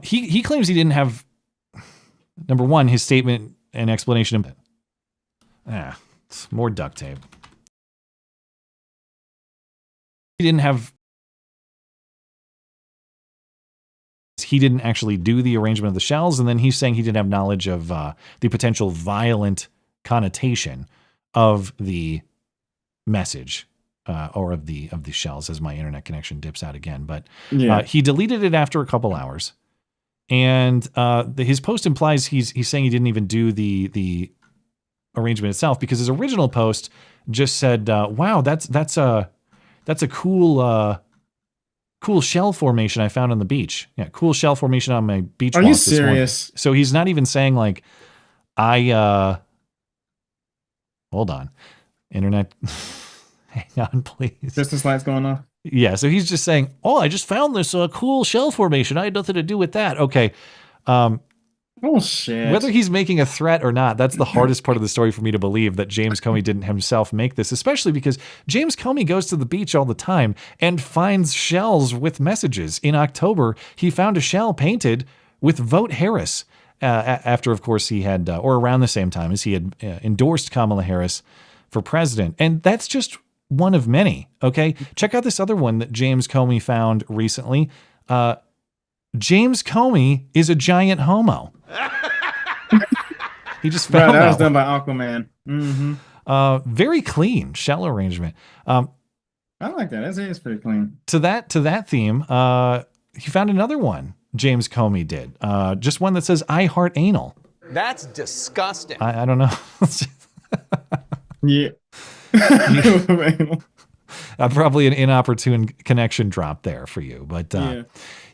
He claims he didn't have, number one, his statement and explanation of it. It's more duct tape. He didn't actually do the arrangement of the shells, and then he's saying he didn't have knowledge of the potential violent connotation of the message or of the shells, as my internet connection dips out again. But he deleted it after a couple hours, and his post implies he's saying he didn't even do the arrangement itself, because his original post just said, "Wow, that's a cool shell formation I found on the beach. Yeah, cool shell formation on my beach." Are walk you this morning." serious? So he's not even saying like, hold on, internet, hang on, please. Christmas lights going off. Yeah, so he's just saying, "Oh, I just found this cool shell formation. I had nothing to do with that." Okay. Oh, shit. Whether he's making a threat or not, that's the hardest part of the story for me to believe, that James Comey didn't himself make this, especially because James Comey goes to the beach all the time and finds shells with messages. In October, he found a shell painted with "Vote Harris," after, of course, he had, or around the same time as he had endorsed Kamala Harris for president. And that's just one of many, okay? Check out this other one that James Comey found recently. James Comey is a giant homo. He just found that was done by Aquaman. Very clean shell arrangement. I like that. It's pretty clean. To that theme, he found another one James Comey did. Just one that says "I heart anal." That's disgusting. I don't know. Yeah. Probably an inopportune connection drop there for you, but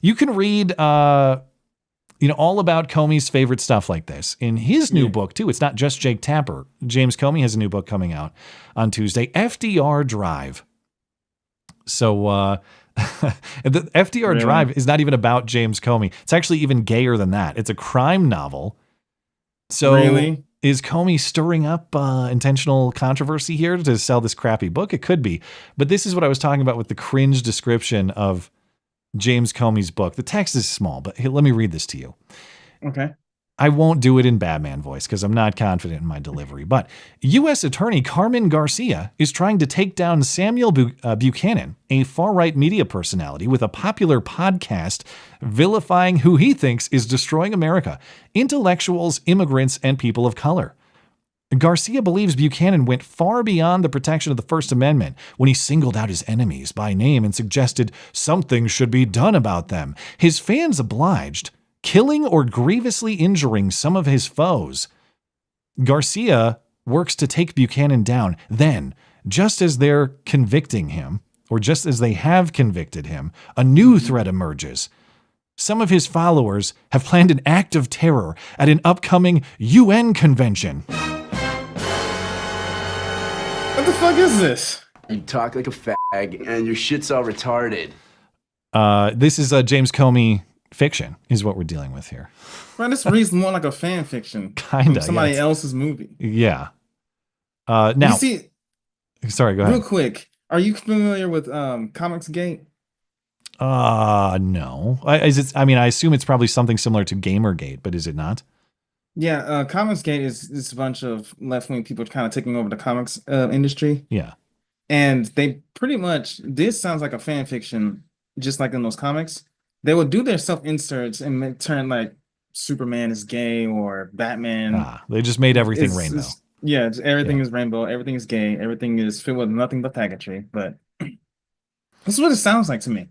you can read all about Comey's favorite stuff like this in his new book too. It's not just Jake Tapper. James Comey has a new book coming out on Tuesday, FDR Drive. So the FDR Drive is not even about James Comey. It's actually even gayer than that. It's a crime novel. So is Comey stirring up intentional controversy here to sell this crappy book? It could be. But this is what I was talking about with the cringe description of James Comey's book. The text is small, but let me read this to you. Okay. I won't do it in Batman voice because I'm not confident in my delivery. But U.S. Attorney Carmen Garcia is trying to take down Samuel Buchanan, a far-right media personality with a popular podcast vilifying who he thinks is destroying America: intellectuals, immigrants, and people of color. Garcia believes Buchanan went far beyond the protection of the First Amendment when he singled out his enemies by name and suggested something should be done about them. His fans obliged, killing or grievously injuring some of his foes. Garcia works to take Buchanan down. Then, just as they're convicting him, or just as they have convicted him, a new threat emerges. Some of his followers have planned an act of terror at an upcoming UN convention. What the fuck is this? You talk like a fag, and your shit's all retarded. This is James Comey fiction, is what we're dealing with here. Bro, this reads more like a fan fiction. Kinda, from somebody yeah. else's movie. Yeah. Now, you see, sorry, go ahead. real quick, are you familiar with Comicsgate? No. I assume it's probably something similar to Gamergate, but is it not? Yeah, Comicsgate is a bunch of left-wing people kind of taking over the comics industry. Yeah. And they pretty much, this sounds like a fan fiction, just like in those comics. They will do their self-inserts and turn like Superman is gay or Batman. They just made everything rainbow. Everything is rainbow. Everything is gay. Everything is filled with nothing but faggotry. But this is what it sounds like to me.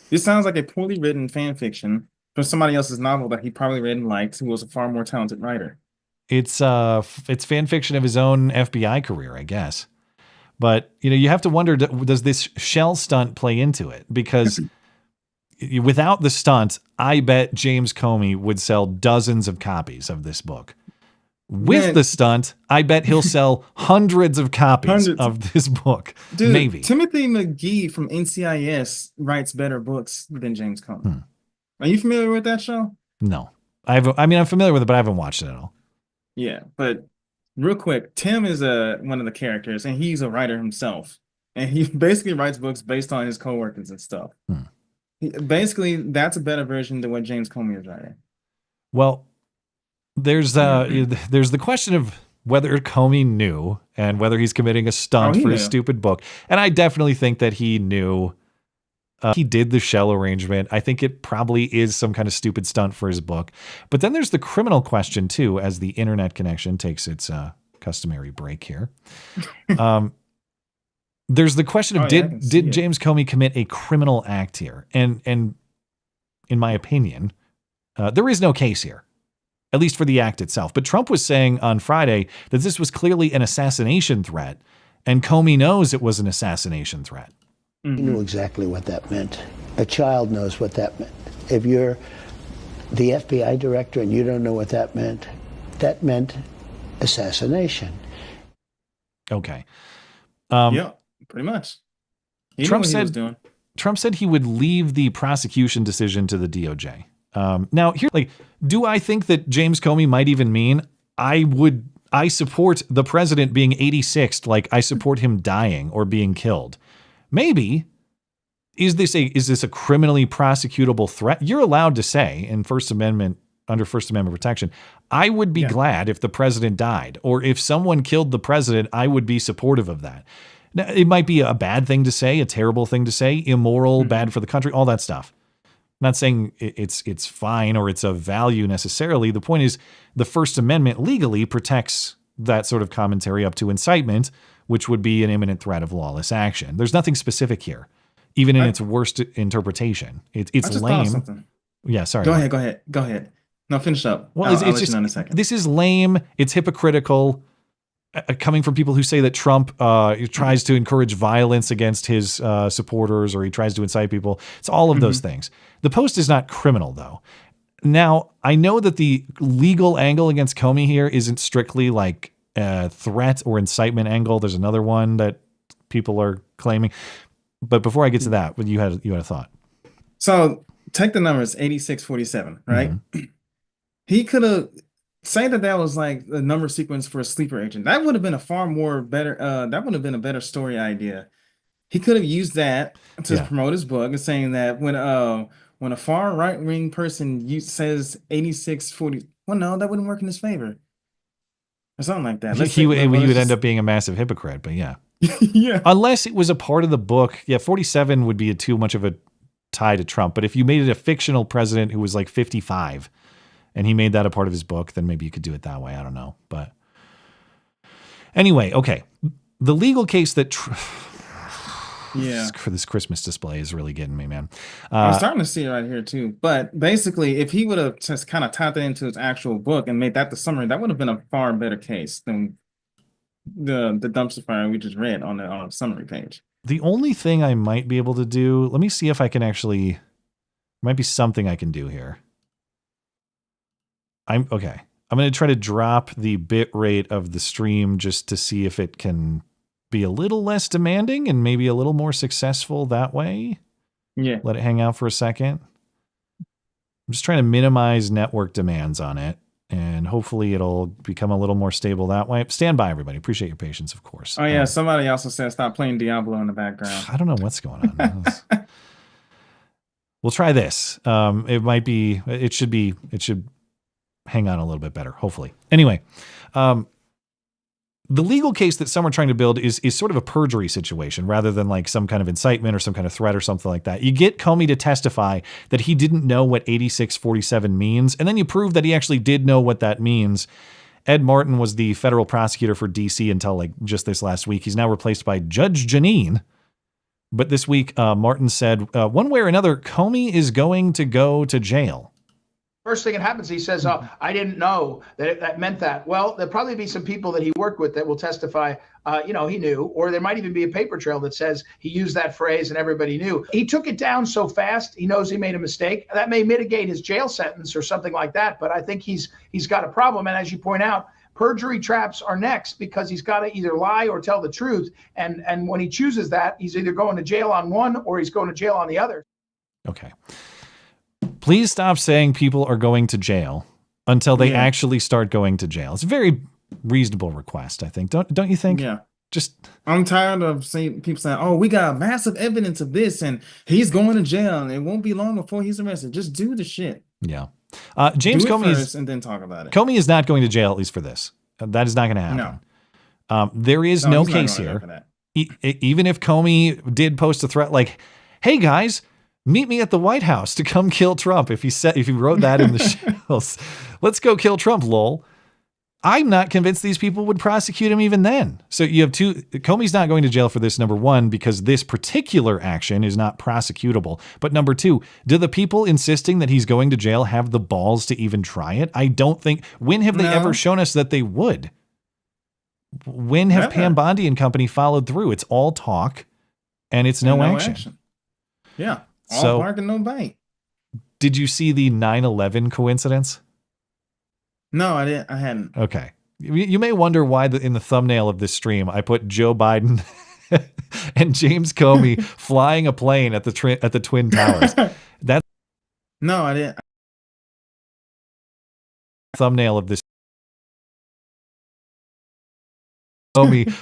This sounds like a poorly written fan fiction from somebody else's novel that he probably read and liked, who was a far more talented writer. It's fan fiction of his own FBI career, I guess. But you have to wonder, does this shell stunt play into it? Because without the stunt, I bet James Comey would sell dozens of copies of this book. With the stunt, I bet he'll sell hundreds of copies of this book. Dude, Maybe. Timothy McGee from NCIS writes better books than James Comey. Are you familiar with that show? No. I'm familiar with it, but I haven't watched it at all. Yeah, but real quick, Tim is one of the characters, and he's a writer himself. And he basically writes books based on his coworkers and stuff. Basically, that's a better version than what James Comey is writing. Well, there's the question of whether Comey knew and whether he's committing a stunt for his stupid book. And I definitely think that he knew. He did the shell arrangement. I think it probably is some kind of stupid stunt for his book. But then there's the criminal question too, as the internet connection takes its customary break here. There's the question of did James Comey commit a criminal act here? And in my opinion, there is no case here, at least for the act itself. But Trump was saying on Friday that this was clearly an assassination threat, and Comey knows it was an assassination threat. He knew exactly what that meant. A child knows what that meant. If you're the FBI director and you don't know what that meant assassination. Okay. Yeah, pretty much. Trump said he would leave the prosecution decision to the DOJ. Now, here, do I think that James Comey might even mean I support the president being 86th, like I support him dying or being killed? Maybe. Is this a criminally prosecutable threat? You're allowed to say in under First Amendment protection, I would be glad if the president died, or if someone killed the president, I would be supportive of that. Now, it might be a bad thing to say, a terrible thing to say, immoral, bad for the country, all that stuff. I'm not saying it's fine or it's of value necessarily. The point is the First Amendment legally protects that sort of commentary up to incitement, which would be an imminent threat of lawless action. There's nothing specific here, even in its worst interpretation. It's lame. Yeah, sorry. Go ahead. No, finish up. Well, I'll let you know in a second. This is lame. It's hypocritical, coming from people who say that Trump tries to encourage violence against his supporters, or he tries to incite people. It's all of those things. The Post is not criminal, though. Now, I know that the legal angle against Comey here isn't strictly like a threat or incitement angle. There's another one that people are claiming. But before I get to that, you had a thought. So take the numbers 86-47, right? He could have say that was like a number sequence for a sleeper agent. That would have been a far more better. That would have been a better story idea. He could have used that to promote his book and saying that when a far right wing person says 86-40, well, no, that wouldn't work in his favor. Or something like that. He would end up being a massive hypocrite, but yeah. Yeah. Unless it was a part of the book. Yeah, 47 would be too much of a tie to Trump. But if you made it a fictional president who was like 55 and he made that a part of his book, then maybe you could do it that way. I don't know. But anyway, okay. The legal case that this Christmas display is really getting me, man. I'm starting to see it right here too. But basically, if he would have just kind of tied that into his actual book and made that the summary, that would have been a far better case than the dumpster fire we just read on the summary page. The only thing I might be able to do, let me see if I can actually, might be something I can do here. I'm going to try to drop the bit rate of the stream just to see if it can be a little less demanding and maybe a little more successful that way. Yeah. Let it hang out for a second. I'm just trying to minimize network demands on it, and hopefully it'll become a little more stable that way. Stand by, everybody. Appreciate your patience, of course. Oh, yeah. Somebody also said stop playing Diablo in the background. I don't know what's going on. We'll try this. It should hang on a little bit better, hopefully. Anyway, the legal case that some are trying to build is sort of a perjury situation rather than like some kind of incitement or some kind of threat or something like that. You get Comey to testify that he didn't know what 8647 means, and then you prove that he actually did know what that means. Ed Martin was the federal prosecutor for D.C. until like just this last week. He's now replaced by Judge Janine. But this week, Martin said, one way or another, Comey is going to go to jail. First thing that happens, he says, I didn't know that that meant that. Well, there'll probably be some people that he worked with that will testify, he knew, or there might even be a paper trail that says he used that phrase and everybody knew. He took it down so fast, he knows he made a mistake. That may mitigate his jail sentence or something like that, but I think he's got a problem. And as you point out, perjury traps are next because he's got to either lie or tell the truth. And when he chooses that, he's either going to jail on one or he's going to jail on the other. Okay. Please stop saying people are going to jail until they actually start going to jail. It's a very reasonable request, I think. Don't you think? Yeah. Just I'm tired of people saying, "Oh, we got massive evidence of this, and he's going to jail, and it won't be long before he's arrested." Just do the shit. Yeah. James Comey and then talk about it. Comey is not going to jail, at least for this. That is not going to happen. No. There is no case here. Even if Comey did post a threat like, "Hey guys, meet me at the White House to come kill Trump," if he wrote that in the shells, let's go kill Trump, lol. I'm not convinced these people would prosecute him even then. So you have Comey's not going to jail for this, number one, because this particular action is not prosecutable. But number two, do the people insisting that he's going to jail have the balls to even try it? I don't think. When have they ever shown us that they would? When have Pam Bondi and company followed through? It's all talk and it's no action. Yeah. All bark and no bite. Did you see the 9/11 coincidence? No, I didn't. I hadn't. Okay. You may wonder why in the thumbnail of this stream, I put Joe Biden and James Comey flying a plane at the Twin Towers. No, I didn't. Thumbnail of this. Comey.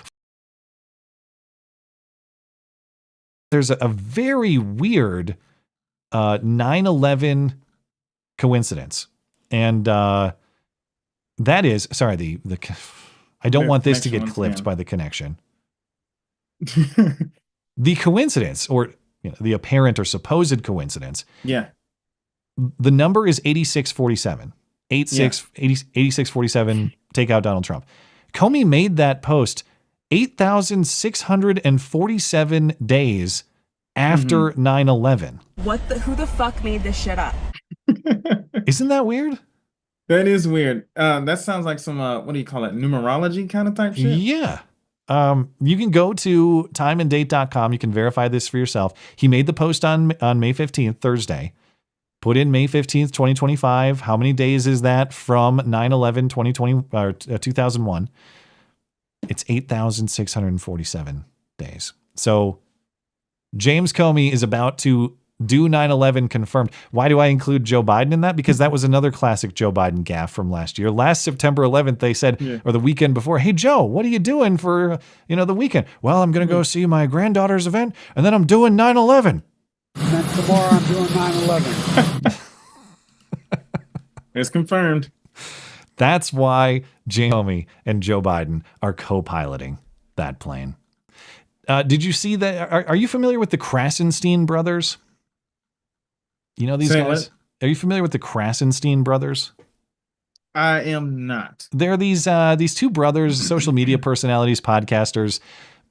There's a very weird 9/11 coincidence. And that is, sorry, I don't want this to get clipped by the connection. The coincidence, or the apparent or supposed coincidence. Yeah. The number is 8647. 8647, take out Donald Trump. Comey made that post 8,647 days after 9/11. Who the fuck made this shit up? Isn't that weird? That is weird. That sounds like some, what do you call it? Numerology kind of type shit? Yeah. You can go to timeanddate.com. You can verify this for yourself. He made the post on May 15th, Thursday. Put in May 15th, 2025. How many days is that from 9/11, 2001? It's 8,647 days. So James Comey is about to do 9/11 confirmed. Why do I include Joe Biden in that? Because that was another classic Joe Biden gaffe from last year. Last September 11th, they said, or the weekend before, "Hey, Joe, what are you doing for, the weekend?" "Well, I'm going to go see my granddaughter's event, and then I'm doing 9/11. And then tomorrow I'm doing 9/11. It's confirmed. That's why James Comey and Joe Biden are co-piloting that plane. Did you see that? Are you familiar with the Krassenstein brothers? You know these guys? Are you familiar with the Krassenstein brothers? I am not. They're these two brothers, social media personalities, podcasters,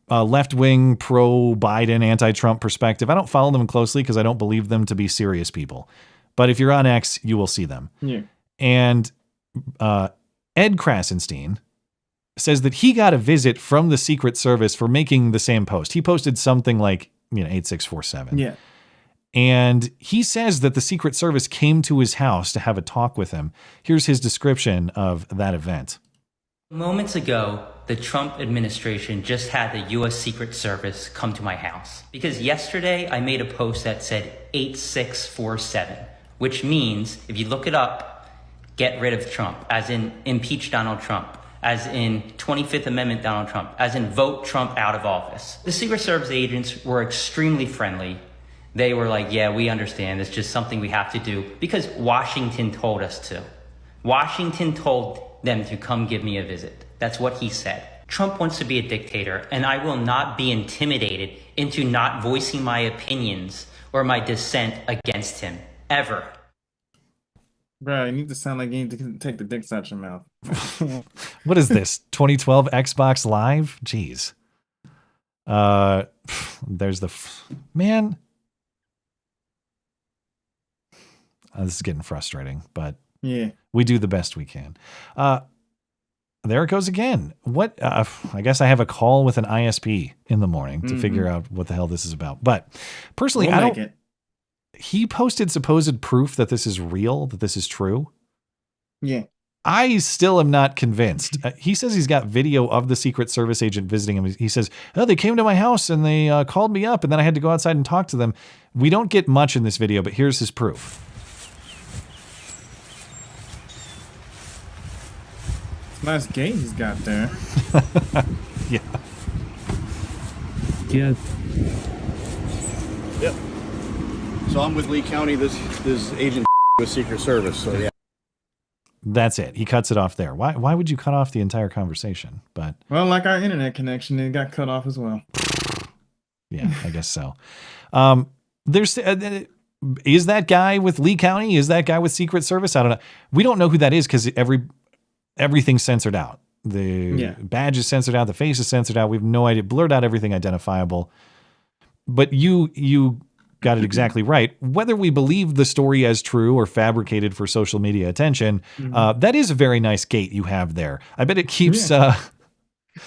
left-wing, pro-Biden, anti-Trump perspective. I don't follow them closely because I don't believe them to be serious people. But if you're on X, you will see them. Yeah. And Ed Krassenstein says that he got a visit from the Secret Service for making the same post. He posted something like, 8647. Yeah. And he says that the Secret Service came to his house to have a talk with him. Here's his description of that event. Moments ago, the Trump administration just had the U.S. Secret Service come to my house. Because yesterday I made a post that said 8647, which means, if you look it up, get rid of Trump, as in impeach Donald Trump, as in 25th Amendment Donald Trump, as in vote Trump out of office. The Secret Service agents were extremely friendly. They were like, "Yeah, we understand. It's just something we have to do because Washington told us to." Washington told them to come give me a visit. That's what he said. Trump wants to be a dictator, and I will not be intimidated into not voicing my opinions or my dissent against him, ever. Bro, you need to sound like you need to take the dicks out your mouth. What is this? 2012 Xbox Live? Jeez. There's the man. This is getting frustrating, but yeah, we do the best we can. There it goes again. What? I guess I have a call with an ISP in the morning to figure out what the hell this is about. But personally, I don't. He posted supposed proof that this is real, that this is true. Yeah. I still am not convinced. He says he's got video of the Secret Service agent visiting him. He says, oh, they came to my house and they called me up and then I had to go outside and talk to them. We don't get much in this video, but here's his proof. Nice gate he's got there. Yeah. Yeah. Yep. So I'm with Lee County. This agent with Secret Service. So yeah. That's it. He cuts it off there. Why would you cut off the entire conversation? But well, like our internet connection, it got cut off as well. Yeah, I guess so. There's is that guy with Lee County? Is that guy with Secret Service? I don't know. We don't know who that is because everything's censored out. The badge is censored out. The face is censored out. We have no idea. Blurred out everything identifiable. But you got it exactly right. Whether we believe the story as true or fabricated for social media attention, that is a very nice gate you have there. I bet it keeps. I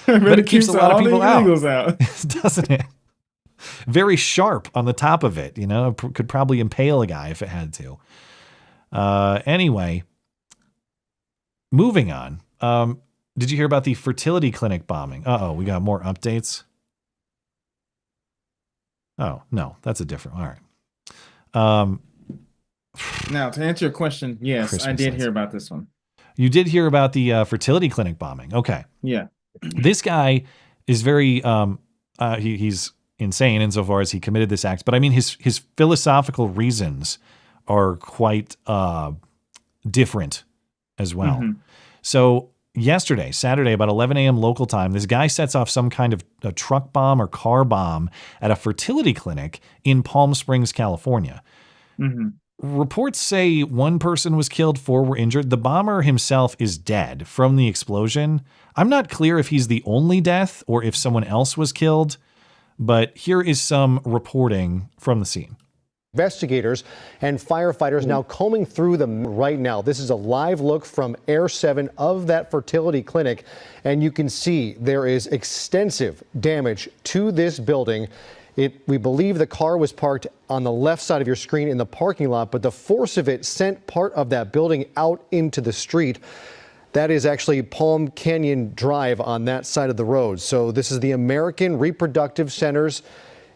bet it keeps a lot of people out, doesn't it? Very sharp on the top of it. You know, could probably impale a guy if it had to. Anyway, moving on. Did you hear about the fertility clinic bombing? We got more updates. Oh, no, that's a different. All right. Now, to answer your question, yes, Christmas I did hear about this one. You did hear about the fertility clinic bombing. Okay. Yeah. This guy is very, he's insane insofar as he committed this act. But I mean, his philosophical reasons are quite different as well. Mm-hmm. So yesterday, Saturday, about 11 a.m. local time, this guy sets off some kind of a truck bomb or car bomb at a fertility clinic in Palm Springs, California. Mm-hmm. Reports say one person was killed, 4 were injured. The bomber himself is dead from the explosion. I'm not clear if he's the only death or if someone else was killed, but here is some reporting from the scene. Investigators and firefighters now combing through them right now. This is a live look from Air 7 of that fertility clinic, and you can see there is extensive damage to this building. We believe the car was parked on the left side of your screen in the parking lot, but the force of it sent part of that building out into the street. That is actually Palm Canyon Drive on that side of the road. So this is the American Reproductive Centers.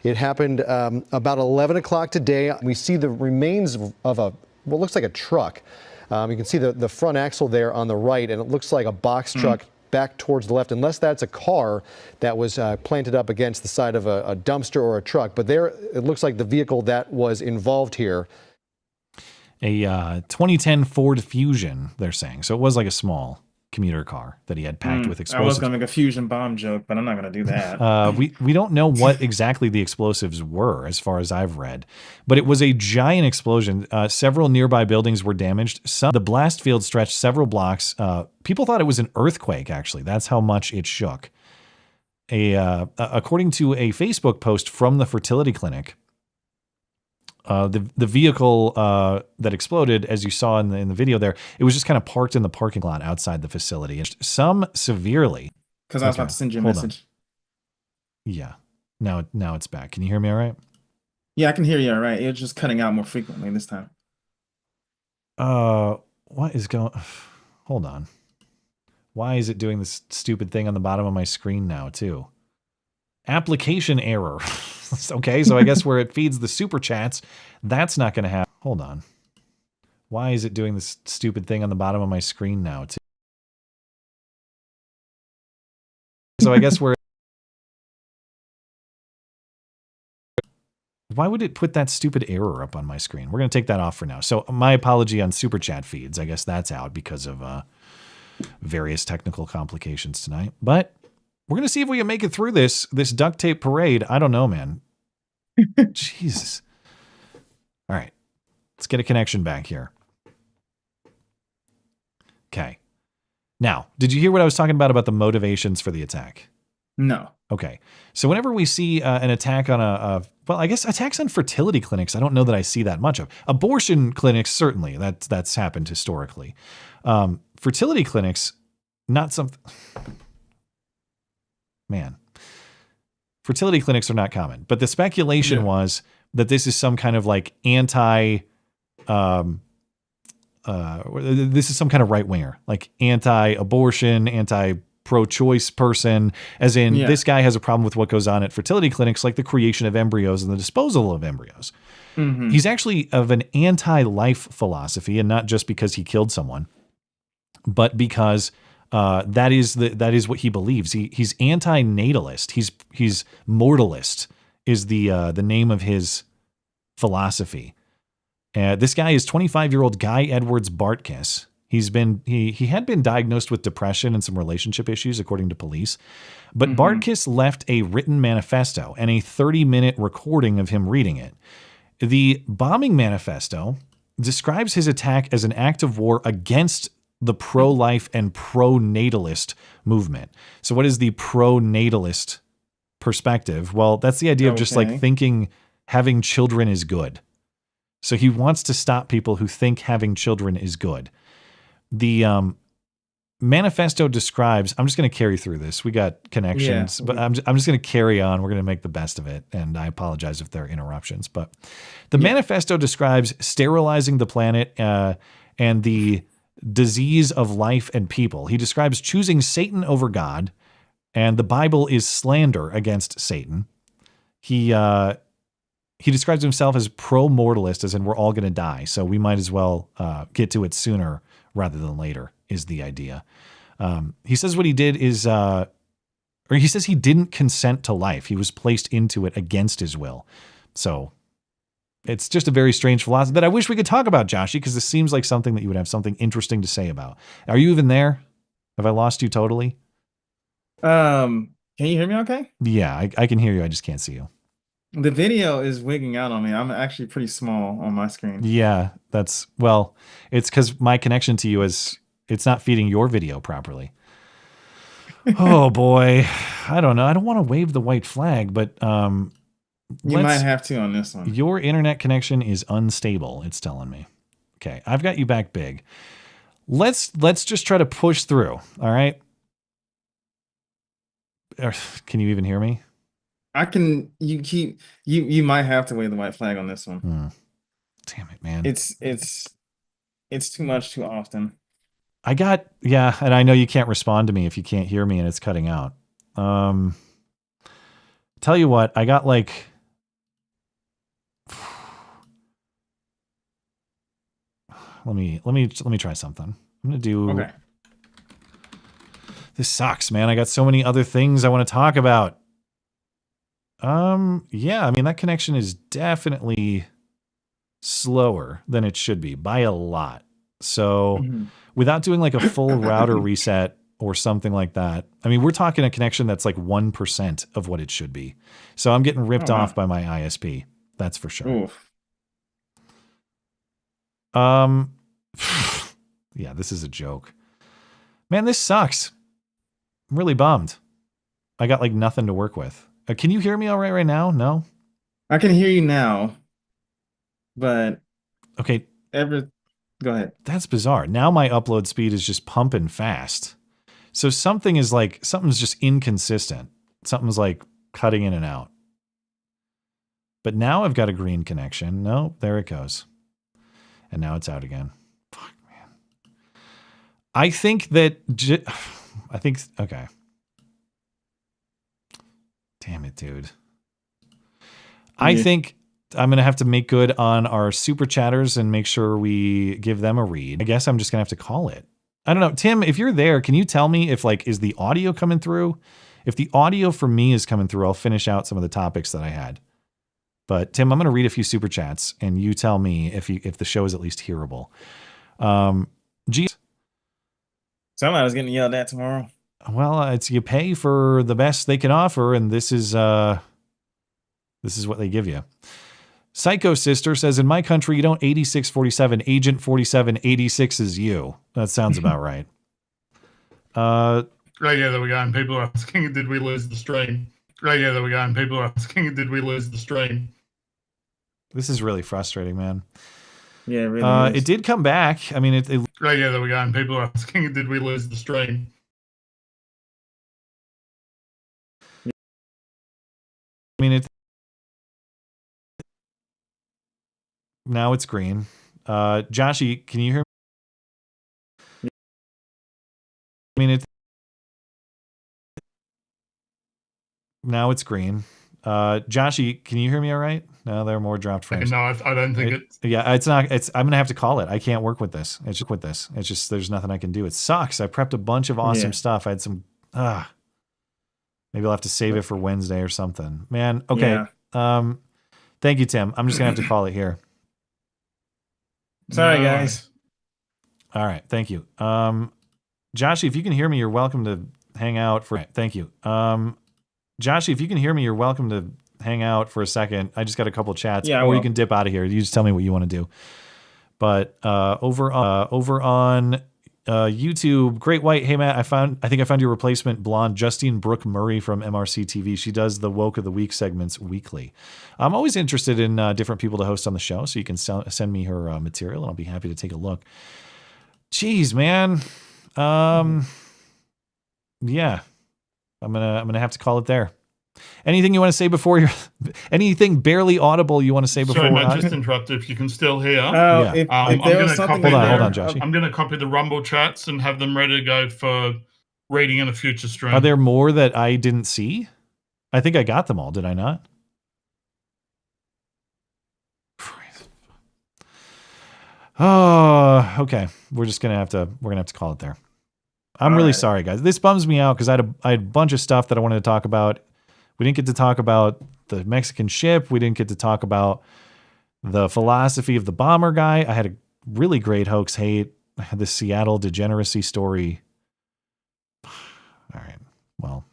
It happened about 11 o'clock today. We see the remains of what looks like a truck. You can see the front axle there on the right, and it looks like a box truck back towards the left, unless that's a car that was planted up against the side of a dumpster or a truck. But there, it looks like the vehicle that was involved here. A 2010 Ford Fusion, they're saying. So it was like a small commuter car that he had packed with explosives. I was going to make a fusion bomb joke, but I'm not going to do that. We don't know what exactly the explosives were, as far as I've read, but it was a giant explosion. Several nearby buildings were damaged. The blast field stretched several blocks. People thought it was an earthquake, actually. That's how much it shook. According to a Facebook post from the fertility clinic, the vehicle that exploded, as you saw in the video there, it was just kind of parked in the parking lot outside the facility. Some severely. Because I was about to send you a message. Yeah. Now it's back. Can you hear me all right? Yeah, I can hear you all right. It's just cutting out more frequently this time. What is going... Hold on. Why is it doing this stupid thing on the bottom of my screen now, too? Application error. Okay, so I guess where it feeds the Superchats, that's not going to happen. Hold on. Why is it doing this stupid thing on the bottom of my screen now, too? So I guess where... Why would it put that stupid error up on my screen? We're going to take that off for now. So my apology on Superchat feeds. I guess that's out because of various technical complications tonight. But... we're going to see if we can make it through this duct tape parade. I don't know, man. Jesus. All right. Let's get a connection back here. Okay. Now, did you hear what I was talking about the motivations for the attack? No. Okay. So whenever we see an attack on well, I guess attacks on fertility clinics, I don't know that I see that much of. Abortion clinics, certainly. That's happened historically. Fertility clinics, not something... Man, fertility clinics are not common, but the speculation was that this is some kind of like this is some kind of right winger, like anti-abortion, anti-pro-choice person, as in this guy has a problem with what goes on at fertility clinics, like the creation of embryos and the disposal of embryos. Mm-hmm. He's actually of an anti-life philosophy, and not just because he killed someone, but because that is what he believes. He's anti-natalist. He's mortalist is the name of his philosophy. This guy is 25-year-old Guy Edwards Bartkiss. He had been diagnosed with depression and some relationship issues, according to police. But Bartkiss left a written manifesto and a 30-minute recording of him reading it. The bombing manifesto describes his attack as an act of war against the pro-life and pro-natalist movement. So what is the pro-natalist perspective? Well, that's the idea of just like thinking having children is good. So he wants to stop people who think having children is good. The manifesto describes, I'm just going to carry through this. We got connections, but I'm just going to carry on. We're going to make the best of it. And I apologize if there are interruptions, but the manifesto describes sterilizing the planet and the disease of life and people. He describes choosing Satan over God, and the Bible is slander against Satan. He describes himself as pro-mortalist, as in we're all going to die, so we might as well get to it sooner rather than later, is the idea. He says what he did is, or he says he didn't consent to life. He was placed into it against his will. So it's just a very strange philosophy that I wish we could talk about, Joshy, because this seems like something that you would have something interesting to say about. Are you even there? Have I lost you totally? Can you hear me okay? Yeah, I can hear you. I just can't see you. The video is wigging out on me. I'm actually pretty small on my screen. Yeah, it's because my connection to you it's not feeding your video properly. Oh boy. I don't know. I don't want to wave the white flag, but you might have to on this one. Your internet connection is unstable, it's telling me. Okay, I've got you back big. Let's just try to push through, all right? Can you even hear me? I can. You might have to wave the white flag on this one. Damn it, man. It's too much too often. And I know you can't respond to me if you can't hear me and it's cutting out. Tell you what, I got like let me try something. I'm gonna do okay. This sucks, man. I got so many other things I want to talk about. Yeah, I mean, that connection is definitely slower than it should be by a lot. So without doing like a full router reset or something like that, I mean, we're talking a connection that's like 1% of what it should be. So I'm getting ripped off by my ISP. That's for sure. Oof. Yeah, this is a joke. Man, this sucks. I'm really bummed. I got like nothing to work with. Can you hear me all right now? No? I can hear you now, but okay. Go ahead. That's bizarre. Now my upload speed is just pumping fast. So something's just inconsistent. Something's like cutting in and out. But now I've got a green connection. No, there it goes. And now it's out again. Fuck, man. Okay. Damn it, dude. I think I'm going to have to make good on our super chatters and make sure we give them a read. I guess I'm just going to have to call it. I don't know. Tim, if you're there, can you tell me if is the audio coming through? If the audio for me is coming through, I'll finish out some of the topics that I had. But Tim, I'm going to read a few super chats and you tell me if the show is at least hearable. Somebody's getting yelled at tomorrow. Well, it's you pay for the best they can offer, and this is what they give you. Psycho Sister says, in my country, you don't 8647, Agent 47, 86 is you. That sounds about right. Right, yeah, there we go. And people are asking, did we lose the stream? Right, yeah, there we go. And people are asking, did we lose the stream? This is really frustrating, man. Yeah, it really is. It did come back. I mean, Right, yeah, there we go. And people are asking, did we lose the stream? I mean, now it's green. Joshy, can you hear me? mean, now it's green. Joshy, can you hear me all right? No, there are more dropped frames. No, I don't think it's. Yeah, it's not. I'm gonna have to call it. I can't work with this. It's just there's nothing I can do. It sucks. I prepped a bunch of awesome stuff. I had some. Maybe I'll have to save it for Wednesday or something. Man, okay. Yeah. Thank you, Tim. I'm just gonna have to call it here. Sorry, guys. All right, thank you. Joshy, if you can hear me, you're welcome to hang out for. Thank you. Joshy, if you can hear me, you're welcome to hang out for a second. I just got a couple chats, or you can dip out of here. You just tell me what you want to do. But over on YouTube, Great White. Hey Matt, I think I found your replacement blonde, Justine Brooke Murray from MRC TV. She does the Woke of the Week segments weekly. I'm always interested in different people to host on the show, so you can send me her material, and I'll be happy to take a look. Jeez, man. Yeah, I'm gonna have to call it there. Anything you want to say before anything barely audible you want to say before? Sorry, Matt, just interrupt if you can still hear. Yeah. I'm going to copy. Hold on, Joshy. I'm going to copy the Rumble chats and have them ready to go for reading in a future stream. Are there more that I didn't see? I think I got them all. Did I not? Oh, okay. We're gonna have to call it there. I'm really sorry, guys. This bums me out because I had a bunch of stuff that I wanted to talk about. We didn't get to talk about the Mexican ship. We didn't get to talk about the philosophy of the bomber guy. I had a really great hoax hate. I had the Seattle degeneracy story. All right. Well,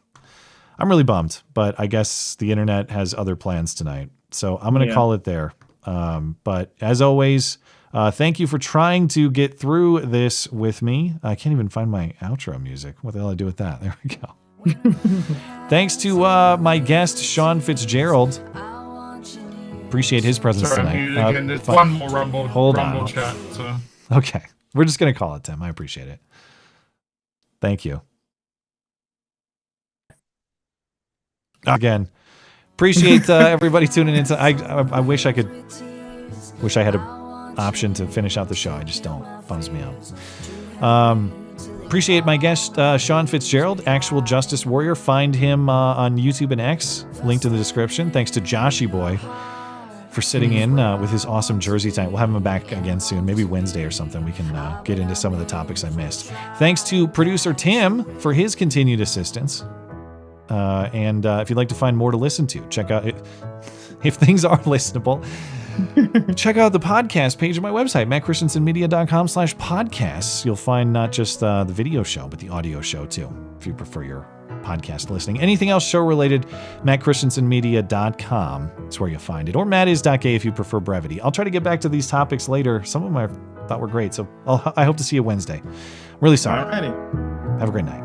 I'm really bummed, but I guess the internet has other plans tonight. So I'm going to call it there. But as always, thank you for trying to get through this with me. I can't even find my outro music. What the hell do I do with that? There we go. Thanks to my guest, Sean Fitzgerald. Appreciate his presence tonight. Again, there's one more Rumble chat. So. Okay. We're just going to call it, Tim. I appreciate it. Thank you. Again, appreciate everybody tuning in. I wish I had an option to finish out the show. I just don't. Bums me out. Appreciate my guest, Sean Fitzgerald, Actual Justice Warrior. Find him on YouTube and X. Link to the description. Thanks to Joshy Boy for sitting in with his awesome jersey tonight. We'll have him back again soon, maybe Wednesday or something. We can get into some of the topics I missed. Thanks to producer Tim for his continued assistance. And if you'd like to find more to listen to, check out if things are listenable. Check out the podcast page of my website, mattchristiansenmedia.com/podcasts. You'll find not just the video show, but the audio show too, if you prefer your podcast listening. Anything else show related, mattchristiansenmedia.com is where you'll find it. Or mattis.gay if you prefer brevity. I'll try to get back to these topics later. Some of them I thought were great, so I hope to see you Wednesday. Really sorry. Alrighty. Have a great night.